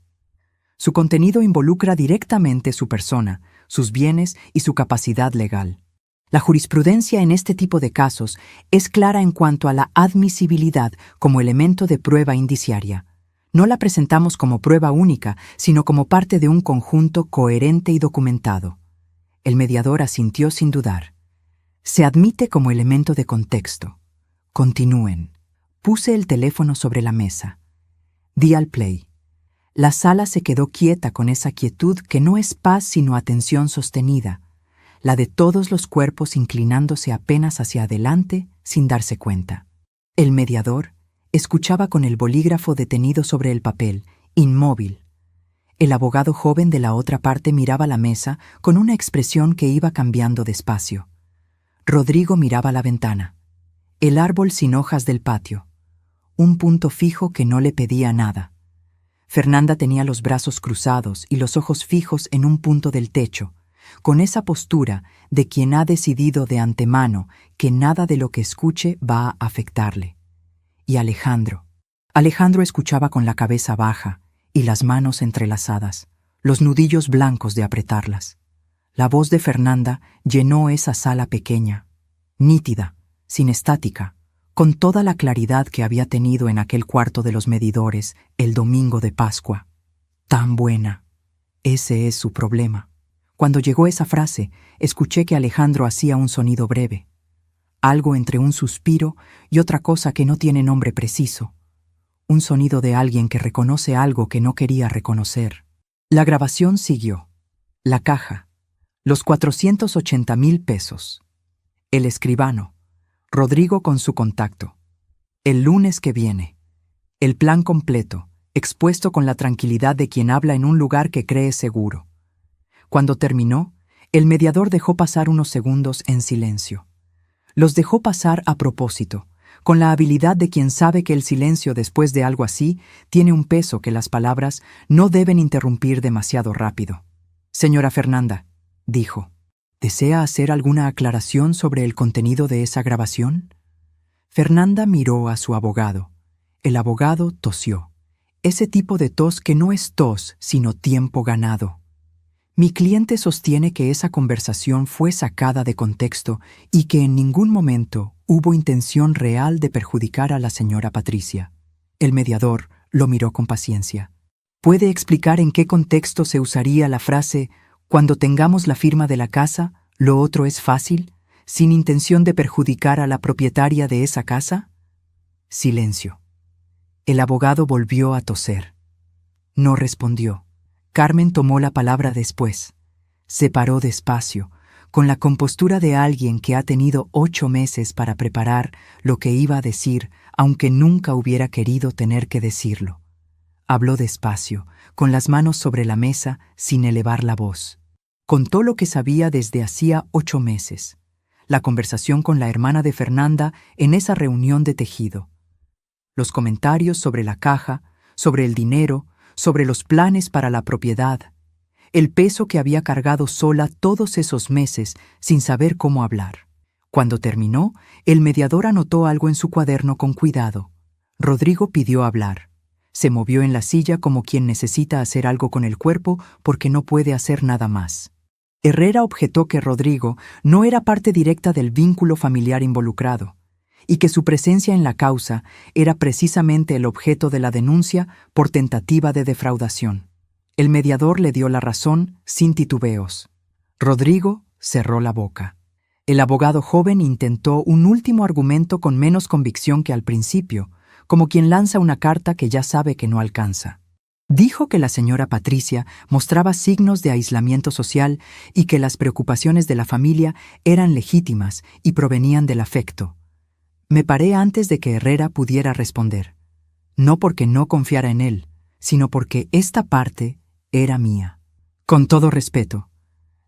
Su contenido involucra directamente su persona, sus bienes y su capacidad legal. La jurisprudencia en este tipo de casos es clara en cuanto a la admisibilidad como elemento de prueba indiciaria. No la presentamos como prueba única, sino como parte de un conjunto coherente y documentado. El mediador asintió sin dudar. Se admite como elemento de contexto. Continúen. Puse el teléfono sobre la mesa. Di al play. La sala se quedó quieta con esa quietud que no es paz sino atención sostenida, la de todos los cuerpos inclinándose apenas hacia adelante sin darse cuenta. El mediador escuchaba con el bolígrafo detenido sobre el papel, inmóvil. El abogado joven de la otra parte miraba la mesa con una expresión que iba cambiando despacio. Rodrigo miraba la ventana, el árbol sin hojas del patio, un punto fijo que no le pedía nada. Fernanda tenía los brazos cruzados y los ojos fijos en un punto del techo, con esa postura de quien ha decidido de antemano que nada de lo que escuche va a afectarle. Y Alejandro escuchaba con la cabeza baja y las manos entrelazadas, los nudillos blancos de apretarlas. La voz de Fernanda llenó esa sala pequeña, nítida, sin estática, con toda la claridad que había tenido en aquel cuarto de los medidores el domingo de Pascua. Tan buena. Ese es su problema. Cuando llegó esa frase, escuché que Alejandro hacía un sonido breve, algo entre un suspiro y otra cosa que no tiene nombre preciso, un sonido de alguien que reconoce algo que no quería reconocer. La grabación siguió. La caja, los 480,000 pesos, el escribano, Rodrigo con su contacto, el lunes que viene, el plan completo, expuesto con la tranquilidad de quien habla en un lugar que cree seguro. Cuando terminó, el mediador dejó pasar unos segundos en silencio. Los dejó pasar a propósito, con la habilidad de quien sabe que el silencio después de algo así tiene un peso que las palabras no deben interrumpir demasiado rápido. Señora Fernanda, dijo, ¿desea hacer alguna aclaración sobre el contenido de esa grabación? Fernanda miró a su abogado. El abogado tosió. Ese tipo de tos que no es tos, sino tiempo ganado. Mi cliente sostiene que esa conversación fue sacada de contexto y que en ningún momento hubo intención real de perjudicar a la señora Patricia. El mediador lo miró con paciencia. ¿Puede explicar en qué contexto se usaría la frase «cuando tengamos la firma de la casa, lo otro es fácil», sin intención de perjudicar a la propietaria de esa casa? Silencio. El abogado volvió a toser. No respondió. Carmen tomó la palabra después. Se paró despacio, con la compostura de alguien que ha tenido 8 meses para preparar lo que iba a decir, aunque nunca hubiera querido tener que decirlo. Habló despacio, con las manos sobre la mesa, sin elevar la voz. Contó lo que sabía desde hacía 8 meses. La conversación con la hermana de Fernanda en esa reunión de tejido. Los comentarios sobre la caja, sobre el dinero, sobre los planes para la propiedad. El peso que había cargado sola todos esos meses sin saber cómo hablar. Cuando terminó, el mediador anotó algo en su cuaderno con cuidado. Rodrigo pidió hablar. Se movió en la silla como quien necesita hacer algo con el cuerpo porque no puede hacer nada más. Herrera objetó que Rodrigo no era parte directa del vínculo familiar involucrado y que su presencia en la causa era precisamente el objeto de la denuncia por tentativa de defraudación. El mediador le dio la razón sin titubeos. Rodrigo cerró la boca. El abogado joven intentó un último argumento con menos convicción que al principio, como quien lanza una carta que ya sabe que no alcanza. Dijo que la señora Patricia mostraba signos de aislamiento social y que las preocupaciones de la familia eran legítimas y provenían del afecto. Me paré antes de que Herrera pudiera responder. No porque no confiara en él, sino porque esta parte era mía. Con todo respeto,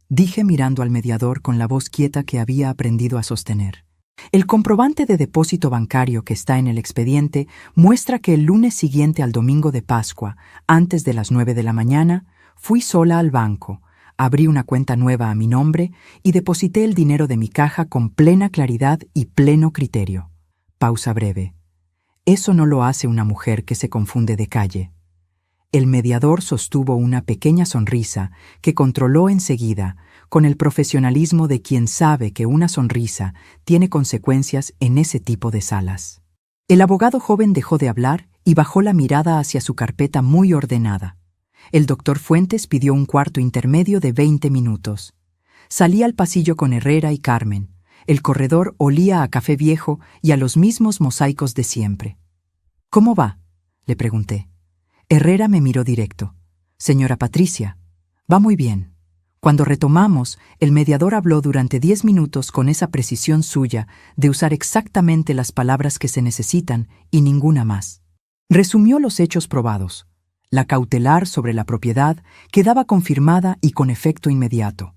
dije mirando al mediador con la voz quieta que había aprendido a sostener. El comprobante de depósito bancario que está en el expediente muestra que el lunes siguiente al domingo de Pascua, antes de las 9 de la mañana, fui sola al banco, abrí una cuenta nueva a mi nombre y deposité el dinero de mi caja con plena claridad y pleno criterio. Pausa breve. Eso no lo hace una mujer que se confunde de calle. El mediador sostuvo una pequeña sonrisa que controló enseguida, con el profesionalismo de quien sabe que una sonrisa tiene consecuencias en ese tipo de salas. El abogado joven dejó de hablar y bajó la mirada hacia su carpeta muy ordenada. El doctor Fuentes pidió un cuarto intermedio de 20 minutos. Salí al pasillo con Herrera y Carmen. El corredor olía a café viejo y a los mismos mosaicos de siempre. «¿Cómo va?», le pregunté. Herrera me miró directo. «Señora Patricia, va muy bien». Cuando retomamos, el mediador habló durante 10 minutos con esa precisión suya de usar exactamente las palabras que se necesitan y ninguna más. Resumió los hechos probados. La cautelar sobre la propiedad quedaba confirmada y con efecto inmediato.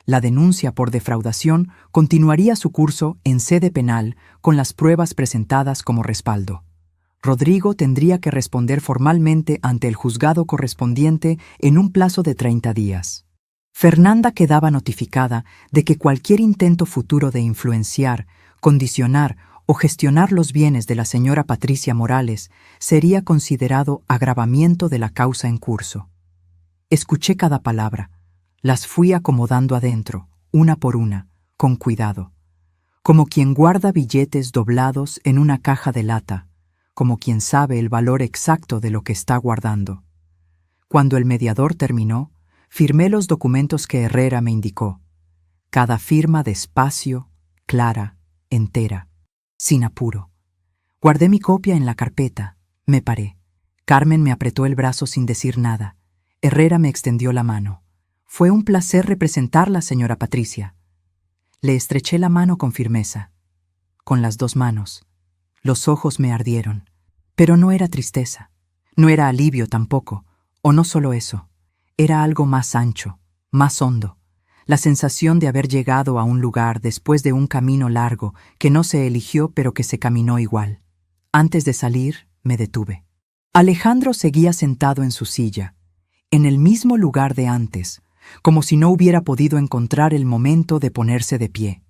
La denuncia por defraudación continuaría su curso en sede penal con las pruebas presentadas como respaldo. Rodrigo tendría que responder formalmente ante el juzgado correspondiente en un plazo de 30 días. Fernanda quedaba notificada de que cualquier intento futuro de influenciar, condicionar o gestionar los bienes de la señora Patricia Morales sería considerado agravamiento de la causa en curso. Escuché cada palabra. Las fui acomodando adentro, una por una, con cuidado. Como quien guarda billetes doblados en una caja de lata, como quien sabe el valor exacto de lo que está guardando. Cuando el mediador terminó, firmé los documentos que Herrera me indicó. Cada firma despacio, clara, entera, sin apuro. Guardé mi copia en la carpeta. Me paré. Carmen me apretó el brazo sin decir nada. Herrera me extendió la mano. «Fue un placer representarla, señora Patricia». Le estreché la mano con firmeza. Con las 2 manos. Los ojos me ardieron. Pero no era tristeza. No era alivio tampoco. O no solo eso. Era algo más ancho, más hondo. La sensación de haber llegado a un lugar después de un camino largo que no se eligió pero que se caminó igual. Antes de salir, me detuve. Alejandro seguía sentado en su silla, en el mismo lugar de antes, como si no hubiera podido encontrar el momento de ponerse de pie.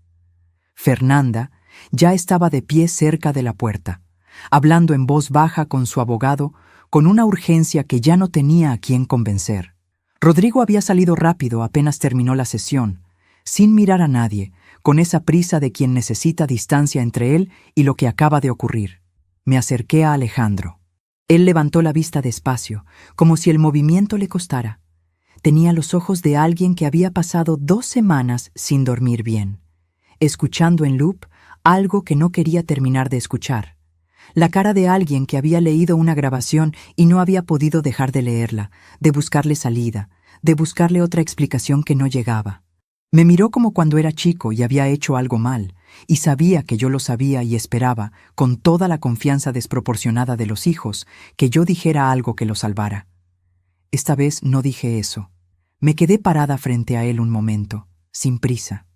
Fernanda ya estaba de pie cerca de la puerta, hablando en voz baja con su abogado, con una urgencia que ya no tenía a quién convencer. Rodrigo había salido rápido apenas terminó la sesión, sin mirar a nadie, con esa prisa de quien necesita distancia entre él y lo que acaba de ocurrir. Me acerqué a Alejandro. Él levantó la vista despacio, como si el movimiento le costara. Tenía los ojos de alguien que había pasado 2 semanas sin dormir bien, escuchando en loop algo que no quería terminar de escuchar. La cara de alguien que había leído una grabación y no había podido dejar de leerla, de buscarle salida, de buscarle otra explicación que no llegaba. Me miró como cuando era chico y había hecho algo mal, y sabía que yo lo sabía y esperaba, con toda la confianza desproporcionada de los hijos, que yo dijera algo que lo salvara. Esta vez no dije eso. Me quedé parada frente a él un momento, sin prisa.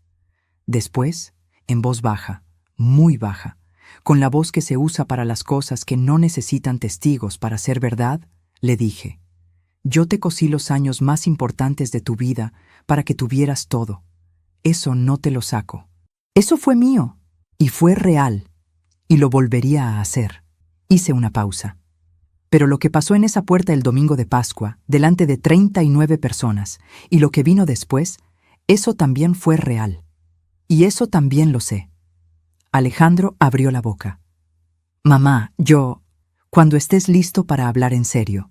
Después, en voz baja, muy baja, con la voz que se usa para las cosas que no necesitan testigos para ser verdad, le dije: yo te cosí los años más importantes de tu vida para que tuvieras todo. Eso no te lo saco. Eso fue mío, y fue real, y lo volvería a hacer. Hice una pausa. Pero lo que pasó en esa puerta el domingo de Pascua, delante de 39 personas, y lo que vino después, eso también fue real. Y eso también lo sé. Alejandro abrió la boca. Mamá, cuando estés listo para hablar en serio,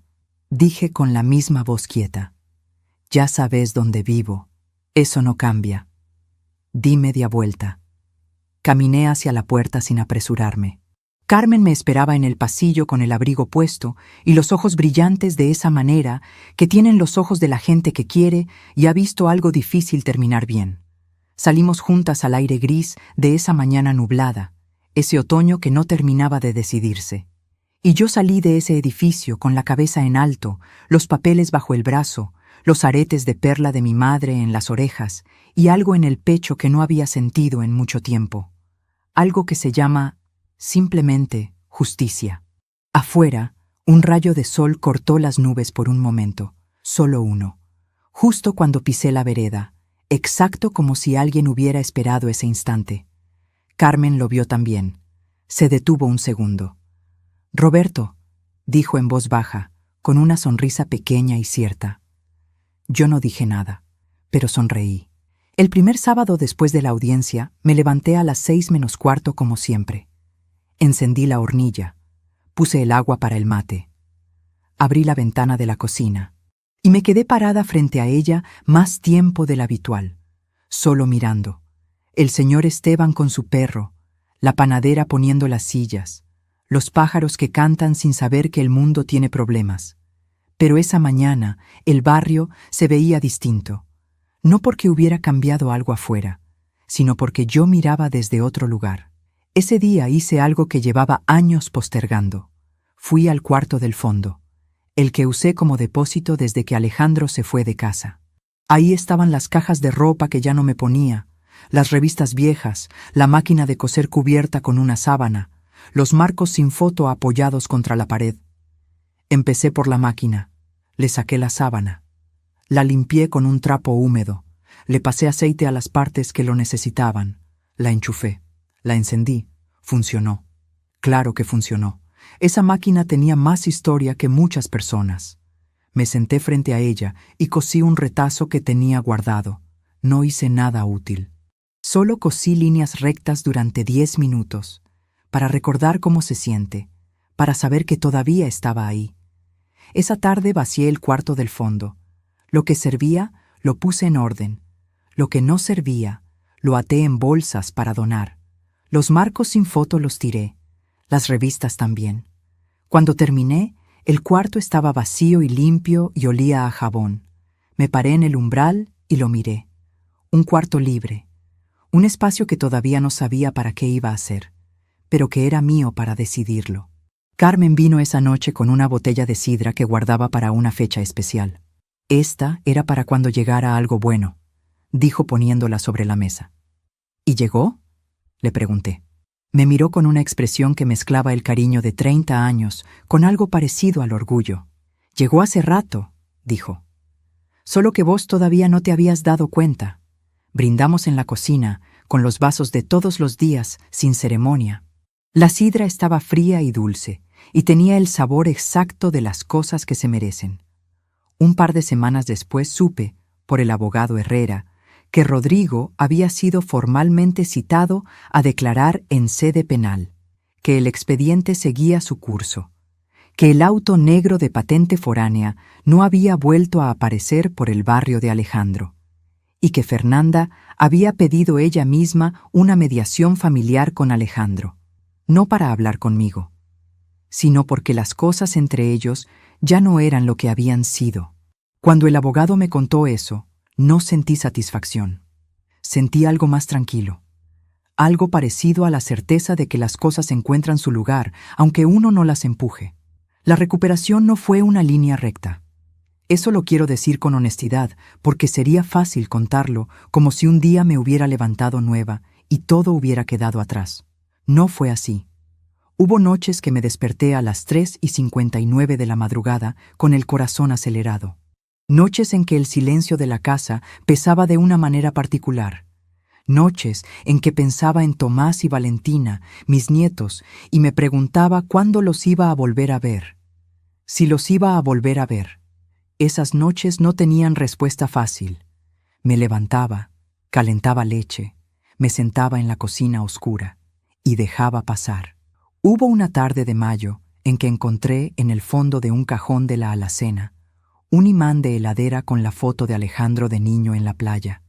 dije con la misma voz quieta. Ya sabes dónde vivo. Eso no cambia. Di media vuelta. Caminé hacia la puerta sin apresurarme. Carmen me esperaba en el pasillo con el abrigo puesto y los ojos brillantes de esa manera que tienen los ojos de la gente que quiere y ha visto algo difícil terminar bien. Salimos juntas al aire gris de esa mañana nublada, ese otoño que no terminaba de decidirse. Y yo salí de ese edificio con la cabeza en alto, los papeles bajo el brazo, los aretes de perla de mi madre en las orejas y algo en el pecho que no había sentido en mucho tiempo. Algo que se llama, simplemente, justicia. Afuera, un rayo de sol cortó las nubes por un momento, solo uno, justo cuando pisé la vereda, exacto como si alguien hubiera esperado ese instante. Carmen lo vio también. Se detuvo un segundo. «Roberto», dijo en voz baja, con una sonrisa pequeña y cierta. Yo no dije nada, pero sonreí. El primer sábado después de la audiencia, me levanté a las 6:45 como siempre. Encendí la hornilla, puse el agua para el mate. Abrí la ventana de la cocina y me quedé parada frente a ella más tiempo del habitual, solo mirando. El señor Esteban con su perro, la panadera poniendo las sillas, los pájaros que cantan sin saber que el mundo tiene problemas. Pero esa mañana el barrio se veía distinto, no porque hubiera cambiado algo afuera, sino porque yo miraba desde otro lugar. Ese día hice algo que llevaba años postergando. Fui al cuarto del fondo, el que usé como depósito desde que Alejandro se fue de casa. Ahí estaban las cajas de ropa que ya no me ponía, las revistas viejas, la máquina de coser cubierta con una sábana, los marcos sin foto apoyados contra la pared. Empecé por la máquina, le saqué la sábana, la limpié con un trapo húmedo, le pasé aceite a las partes que lo necesitaban, la enchufé, la encendí, funcionó. Claro que funcionó. Esa máquina tenía más historia que muchas personas. Me senté frente a ella y cosí un retazo que tenía guardado. No hice nada útil. Solo cosí líneas rectas durante 10 minutos, para recordar cómo se siente, para saber que todavía estaba ahí. Esa tarde vacié el cuarto del fondo. Lo que servía, lo puse en orden. Lo que no servía, lo até en bolsas para donar. Los marcos sin foto los tiré, las revistas también. Cuando terminé, el cuarto estaba vacío y limpio y olía a jabón. Me paré en el umbral y lo miré. Un cuarto libre. Un espacio que todavía no sabía para qué iba a ser, pero que era mío para decidirlo. Carmen vino esa noche con una botella de sidra que guardaba para una fecha especial. Esta era para cuando llegara algo bueno, dijo poniéndola sobre la mesa. ¿Y llegó?, le pregunté. Me miró con una expresión que mezclaba el cariño de 30 años con algo parecido al orgullo. Llegó hace rato, dijo. Solo que vos todavía no te habías dado cuenta. Brindamos en la cocina, con los vasos de todos los días, sin ceremonia. La sidra estaba fría y dulce, y tenía el sabor exacto de las cosas que se merecen. Un par de semanas después supe, por el abogado Herrera, que Rodrigo había sido formalmente citado a declarar en sede penal, que el expediente seguía su curso, que el auto negro de patente foránea no había vuelto a aparecer por el barrio de Alejandro, y que Fernanda había pedido ella misma una mediación familiar con Alejandro, no para hablar conmigo, sino porque las cosas entre ellos ya no eran lo que habían sido. Cuando el abogado me contó eso, no sentí satisfacción. Sentí algo más tranquilo, algo parecido a la certeza de que las cosas encuentran su lugar, aunque uno no las empuje. La recuperación no fue una línea recta. Eso lo quiero decir con honestidad, porque sería fácil contarlo como si un día me hubiera levantado nueva y todo hubiera quedado atrás. No fue así. Hubo noches que me desperté a las 3:59 de la madrugada con el corazón acelerado. Noches en que el silencio de la casa pesaba de una manera particular. Noches en que pensaba en Tomás y Valentina, mis nietos, y me preguntaba cuándo los iba a volver a ver. Si los iba a volver a ver. Esas noches no tenían respuesta fácil. Me levantaba, calentaba leche, me sentaba en la cocina oscura y dejaba pasar. Hubo una tarde de mayo en que encontré en el fondo de un cajón de la alacena un imán de heladera con la foto de Alejandro de niño en la playa.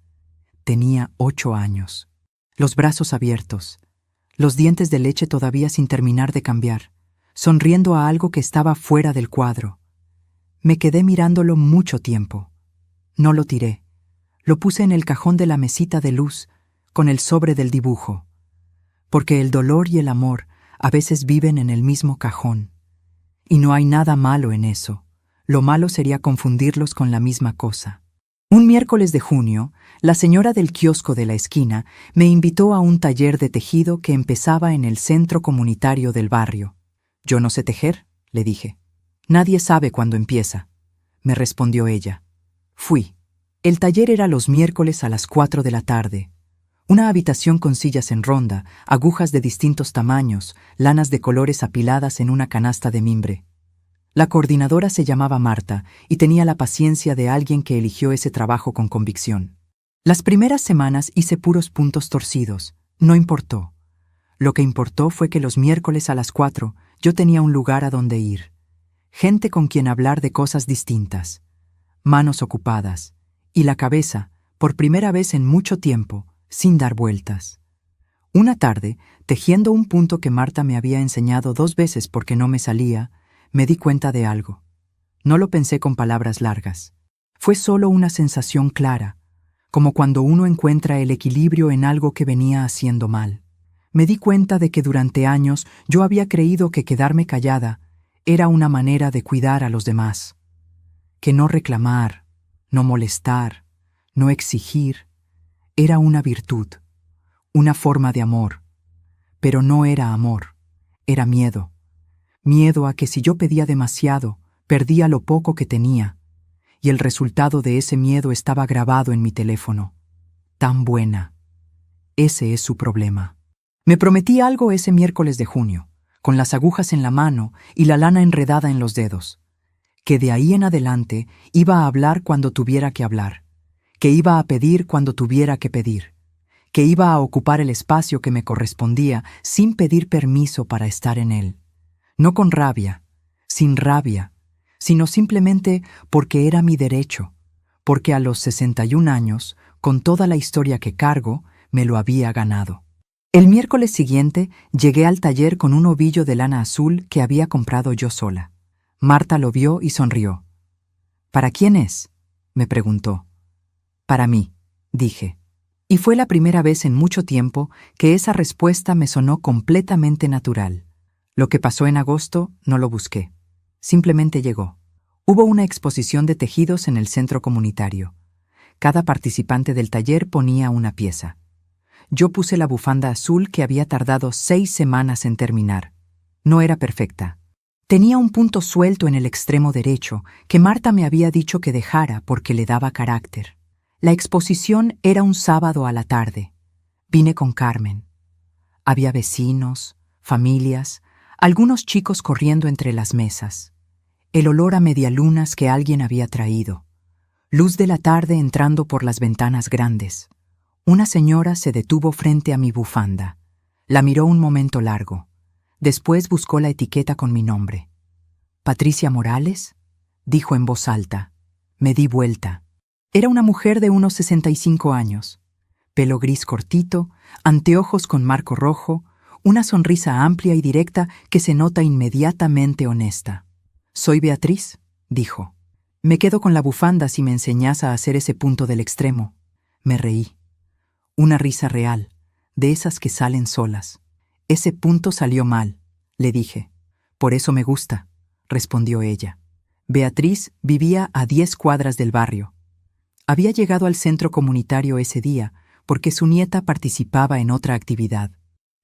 Tenía 8 años, los brazos abiertos, los dientes de leche todavía sin terminar de cambiar, sonriendo a algo que estaba fuera del cuadro. Me quedé mirándolo mucho tiempo. No lo tiré. Lo puse en el cajón de la mesita de luz, con el sobre del dibujo. Porque el dolor y el amor a veces viven en el mismo cajón. Y no hay nada malo en eso. Lo malo sería confundirlos con la misma cosa. Un miércoles de junio, la señora del kiosco de la esquina me invitó a un taller de tejido que empezaba en el centro comunitario del barrio. «Yo no sé tejer», le dije. «Nadie sabe cuándo empieza», me respondió ella. Fui. El taller era los miércoles a las 4 de la tarde. Una habitación con sillas en ronda, agujas de distintos tamaños, lanas de colores apiladas en una canasta de mimbre. La coordinadora se llamaba Marta y tenía la paciencia de alguien que eligió ese trabajo con convicción. Las primeras semanas hice puros puntos torcidos. No importó. Lo que importó fue que los miércoles a las 4 yo tenía un lugar a donde ir. Gente con quien hablar de cosas distintas. Manos ocupadas. Y la cabeza, por primera vez en mucho tiempo, sin dar vueltas. Una tarde, tejiendo un punto que Marta me había enseñado 2 veces porque no me salía, me di cuenta de algo. No lo pensé con palabras largas. Fue solo una sensación clara, como cuando uno encuentra el equilibrio en algo que venía haciendo mal. Me di cuenta de que durante años yo había creído que quedarme callada era una manera de cuidar a los demás. Que no reclamar, no molestar, no exigir, era una virtud, una forma de amor. Pero no era amor, era miedo. Miedo a que si yo pedía demasiado, perdía lo poco que tenía, y el resultado de ese miedo estaba grabado en mi teléfono. Tan buena. Ese es su problema. Me prometí algo ese miércoles de junio, con las agujas en la mano y la lana enredada en los dedos, que de ahí en adelante iba a hablar cuando tuviera que hablar, que iba a pedir cuando tuviera que pedir, que iba a ocupar el espacio que me correspondía sin pedir permiso para estar en él. No con rabia, sin rabia, sino simplemente porque era mi derecho, porque a los 61 años, con toda la historia que cargo, me lo había ganado. El miércoles siguiente llegué al taller con un ovillo de lana azul que había comprado yo sola. Marta lo vio y sonrió. «¿Para quién es?», me preguntó. «Para mí», dije. Y fue la primera vez en mucho tiempo que esa respuesta me sonó completamente natural. Lo que pasó en agosto no lo busqué. Simplemente llegó. Hubo una exposición de tejidos en el centro comunitario. Cada participante del taller ponía una pieza. Yo puse la bufanda azul que había tardado 6 semanas en terminar. No era perfecta. Tenía un punto suelto en el extremo derecho que Marta me había dicho que dejara porque le daba carácter. La exposición era un sábado a la tarde. Vine con Carmen. Había vecinos, familias, algunos chicos corriendo entre las mesas. El olor a medialunas que alguien había traído. Luz de la tarde entrando por las ventanas grandes. Una señora se detuvo frente a mi bufanda. La miró un momento largo. Después buscó la etiqueta con mi nombre. «¿Patricia Morales?», dijo en voz alta. Me di vuelta. Era una mujer de unos 65 años. Pelo gris cortito, anteojos con marco rojo, una sonrisa amplia y directa que se nota inmediatamente honesta. «Soy Beatriz», dijo. «Me quedo con la bufanda si me enseñas a hacer ese punto del extremo». Me reí. Una risa real, de esas que salen solas. «Ese punto salió mal», le dije. «Por eso me gusta», respondió ella. Beatriz vivía a 10 cuadras del barrio. Había llegado al centro comunitario ese día porque su nieta participaba en otra actividad.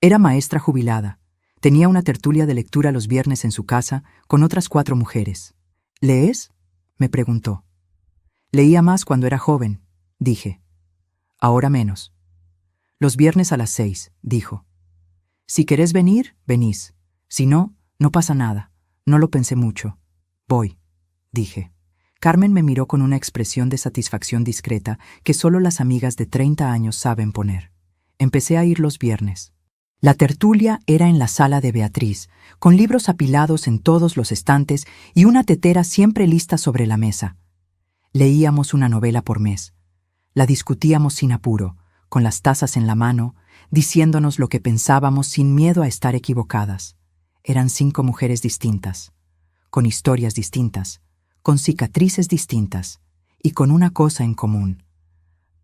Era maestra jubilada. Tenía una tertulia de lectura los viernes en su casa con otras 4 mujeres. ¿Lees?, me preguntó. Leía más cuando era joven, dije. Ahora menos. Los viernes a las 6, dijo. Si querés venir, venís. Si no, no pasa nada. No lo pensé mucho. Voy, dije. Carmen me miró con una expresión de satisfacción discreta que solo las amigas de 30 años saben poner. Empecé a ir los viernes. La tertulia era en la sala de Beatriz, con libros apilados en todos los estantes y una tetera siempre lista sobre la mesa. Leíamos una novela por mes. La discutíamos sin apuro, con las tazas en la mano, diciéndonos lo que pensábamos sin miedo a estar equivocadas. Eran 5 mujeres distintas, con historias distintas, con cicatrices distintas y con una cosa en común.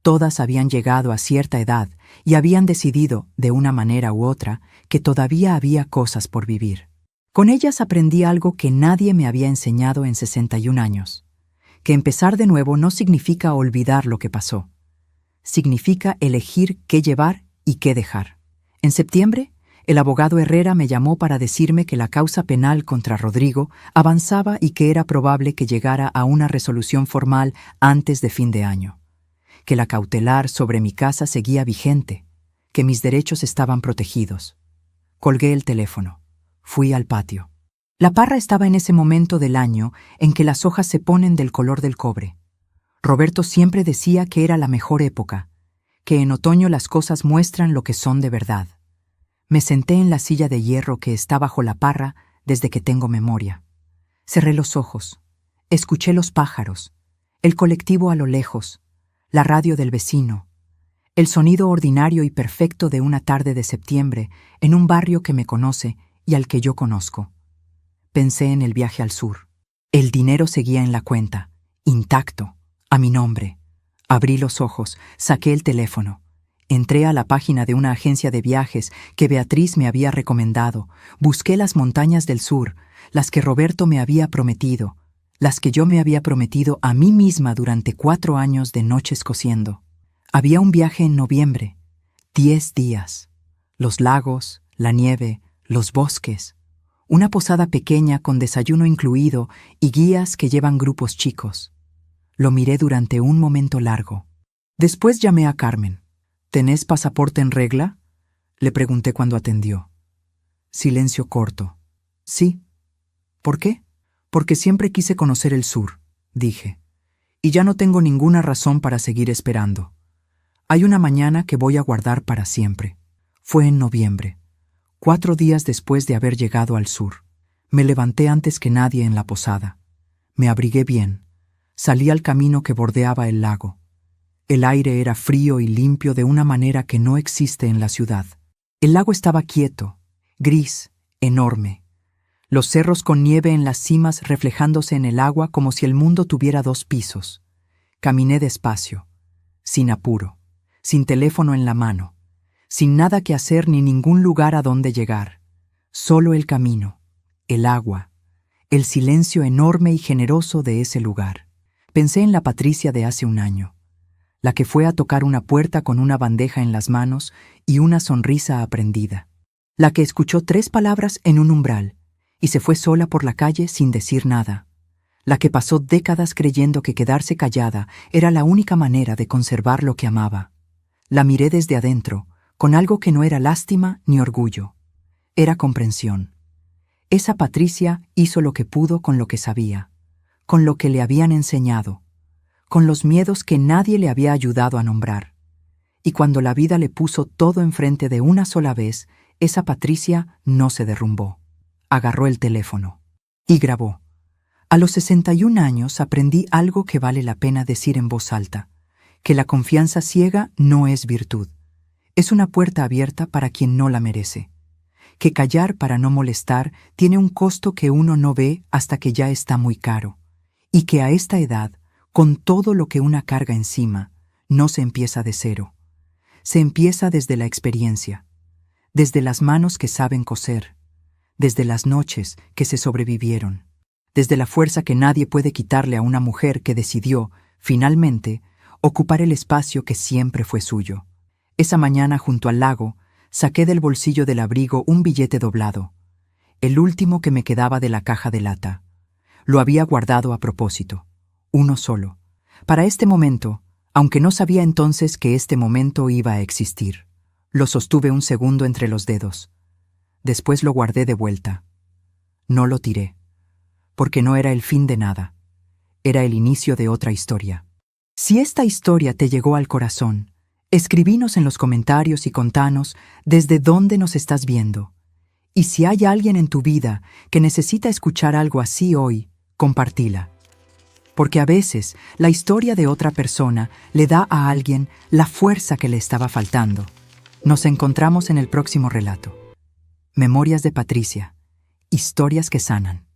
Todas habían llegado a cierta edad y habían decidido, de una manera u otra, que todavía había cosas por vivir. Con ellas aprendí algo que nadie me había enseñado en 61 años, que empezar de nuevo no significa olvidar lo que pasó. Significa elegir qué llevar y qué dejar. En septiembre, el abogado Herrera me llamó para decirme que la causa penal contra Rodrigo avanzaba y que era probable que llegara a una resolución formal antes de fin de año, que la cautelar sobre mi casa seguía vigente, que mis derechos estaban protegidos. Colgué el teléfono. Fui al patio. La parra estaba en ese momento del año en que las hojas se ponen del color del cobre. Roberto siempre decía que era la mejor época, que en otoño las cosas muestran lo que son de verdad. Me senté en la silla de hierro que está bajo la parra desde que tengo memoria. Cerré los ojos. Escuché los pájaros, el colectivo a lo lejos, la radio del vecino, el sonido ordinario y perfecto de una tarde de septiembre en un barrio que me conoce y al que yo conozco. Pensé en el viaje al sur. El dinero seguía en la cuenta, intacto, a mi nombre. Abrí los ojos, saqué el teléfono. Entré a la página de una agencia de viajes que Beatriz me había recomendado. Busqué las montañas del sur, las que Roberto me había prometido, las que yo me había prometido a mí misma durante 4 años de noches cosiendo. Había un viaje en noviembre, 10 días. Los lagos, la nieve, los bosques. Una posada pequeña con desayuno incluido y guías que llevan grupos chicos. Lo miré durante un momento largo. Después llamé a Carmen. ¿Tenés pasaporte en regla?, le pregunté cuando atendió. Silencio corto. Sí. ¿Por qué? Porque siempre quise conocer el sur, dije. Y ya no tengo ninguna razón para seguir esperando. Hay una mañana que voy a guardar para siempre. Fue en noviembre, 4 días después de haber llegado al sur. Me levanté antes que nadie en la posada. Me abrigué bien. Salí al camino que bordeaba el lago. El aire era frío y limpio de una manera que no existe en la ciudad. El lago estaba quieto, gris, enorme. Los cerros con nieve en las cimas reflejándose en el agua como si el mundo tuviera 2 pisos. Caminé despacio, sin apuro, sin teléfono en la mano, sin nada que hacer ni ningún lugar a donde llegar. Solo el camino, el agua, el silencio enorme y generoso de ese lugar. Pensé en la Patricia de hace un año, la que fue a tocar una puerta con una bandeja en las manos y una sonrisa aprendida, la que escuchó 3 palabras en un umbral y se fue sola por la calle sin decir nada, la que pasó décadas creyendo que quedarse callada era la única manera de conservar lo que amaba. La miré desde adentro, con algo que no era lástima ni orgullo, era comprensión. Esa Patricia hizo lo que pudo con lo que sabía, con lo que le habían enseñado, con los miedos que nadie le había ayudado a nombrar. Y cuando la vida le puso todo enfrente de una sola vez, esa Patricia no se derrumbó. Agarró el teléfono y grabó. A los 61 años aprendí algo que vale la pena decir en voz alta, que la confianza ciega no es virtud. Es una puerta abierta para quien no la merece. Que callar para no molestar tiene un costo que uno no ve hasta que ya está muy caro. Y que a esta edad, con todo lo que una carga encima, no se empieza de cero. Se empieza desde la experiencia, desde las manos que saben coser, desde las noches que se sobrevivieron, desde la fuerza que nadie puede quitarle a una mujer que decidió, finalmente, ocupar el espacio que siempre fue suyo. Esa mañana junto al lago, saqué del bolsillo del abrigo un billete doblado, el último que me quedaba de la caja de lata. Lo había guardado a propósito, uno solo, para este momento, aunque no sabía entonces que este momento iba a existir. Lo sostuve un segundo entre los dedos. Después lo guardé de vuelta. No lo tiré, porque no era el fin de nada. Era el inicio de otra historia. Si esta historia te llegó al corazón, escribinos en los comentarios y contanos desde dónde nos estás viendo. Y si hay alguien en tu vida que necesita escuchar algo así hoy, compartila. Porque a veces la historia de otra persona le da a alguien la fuerza que le estaba faltando. Nos encontramos en el próximo relato. Memorias de Patricia. Historias que sanan.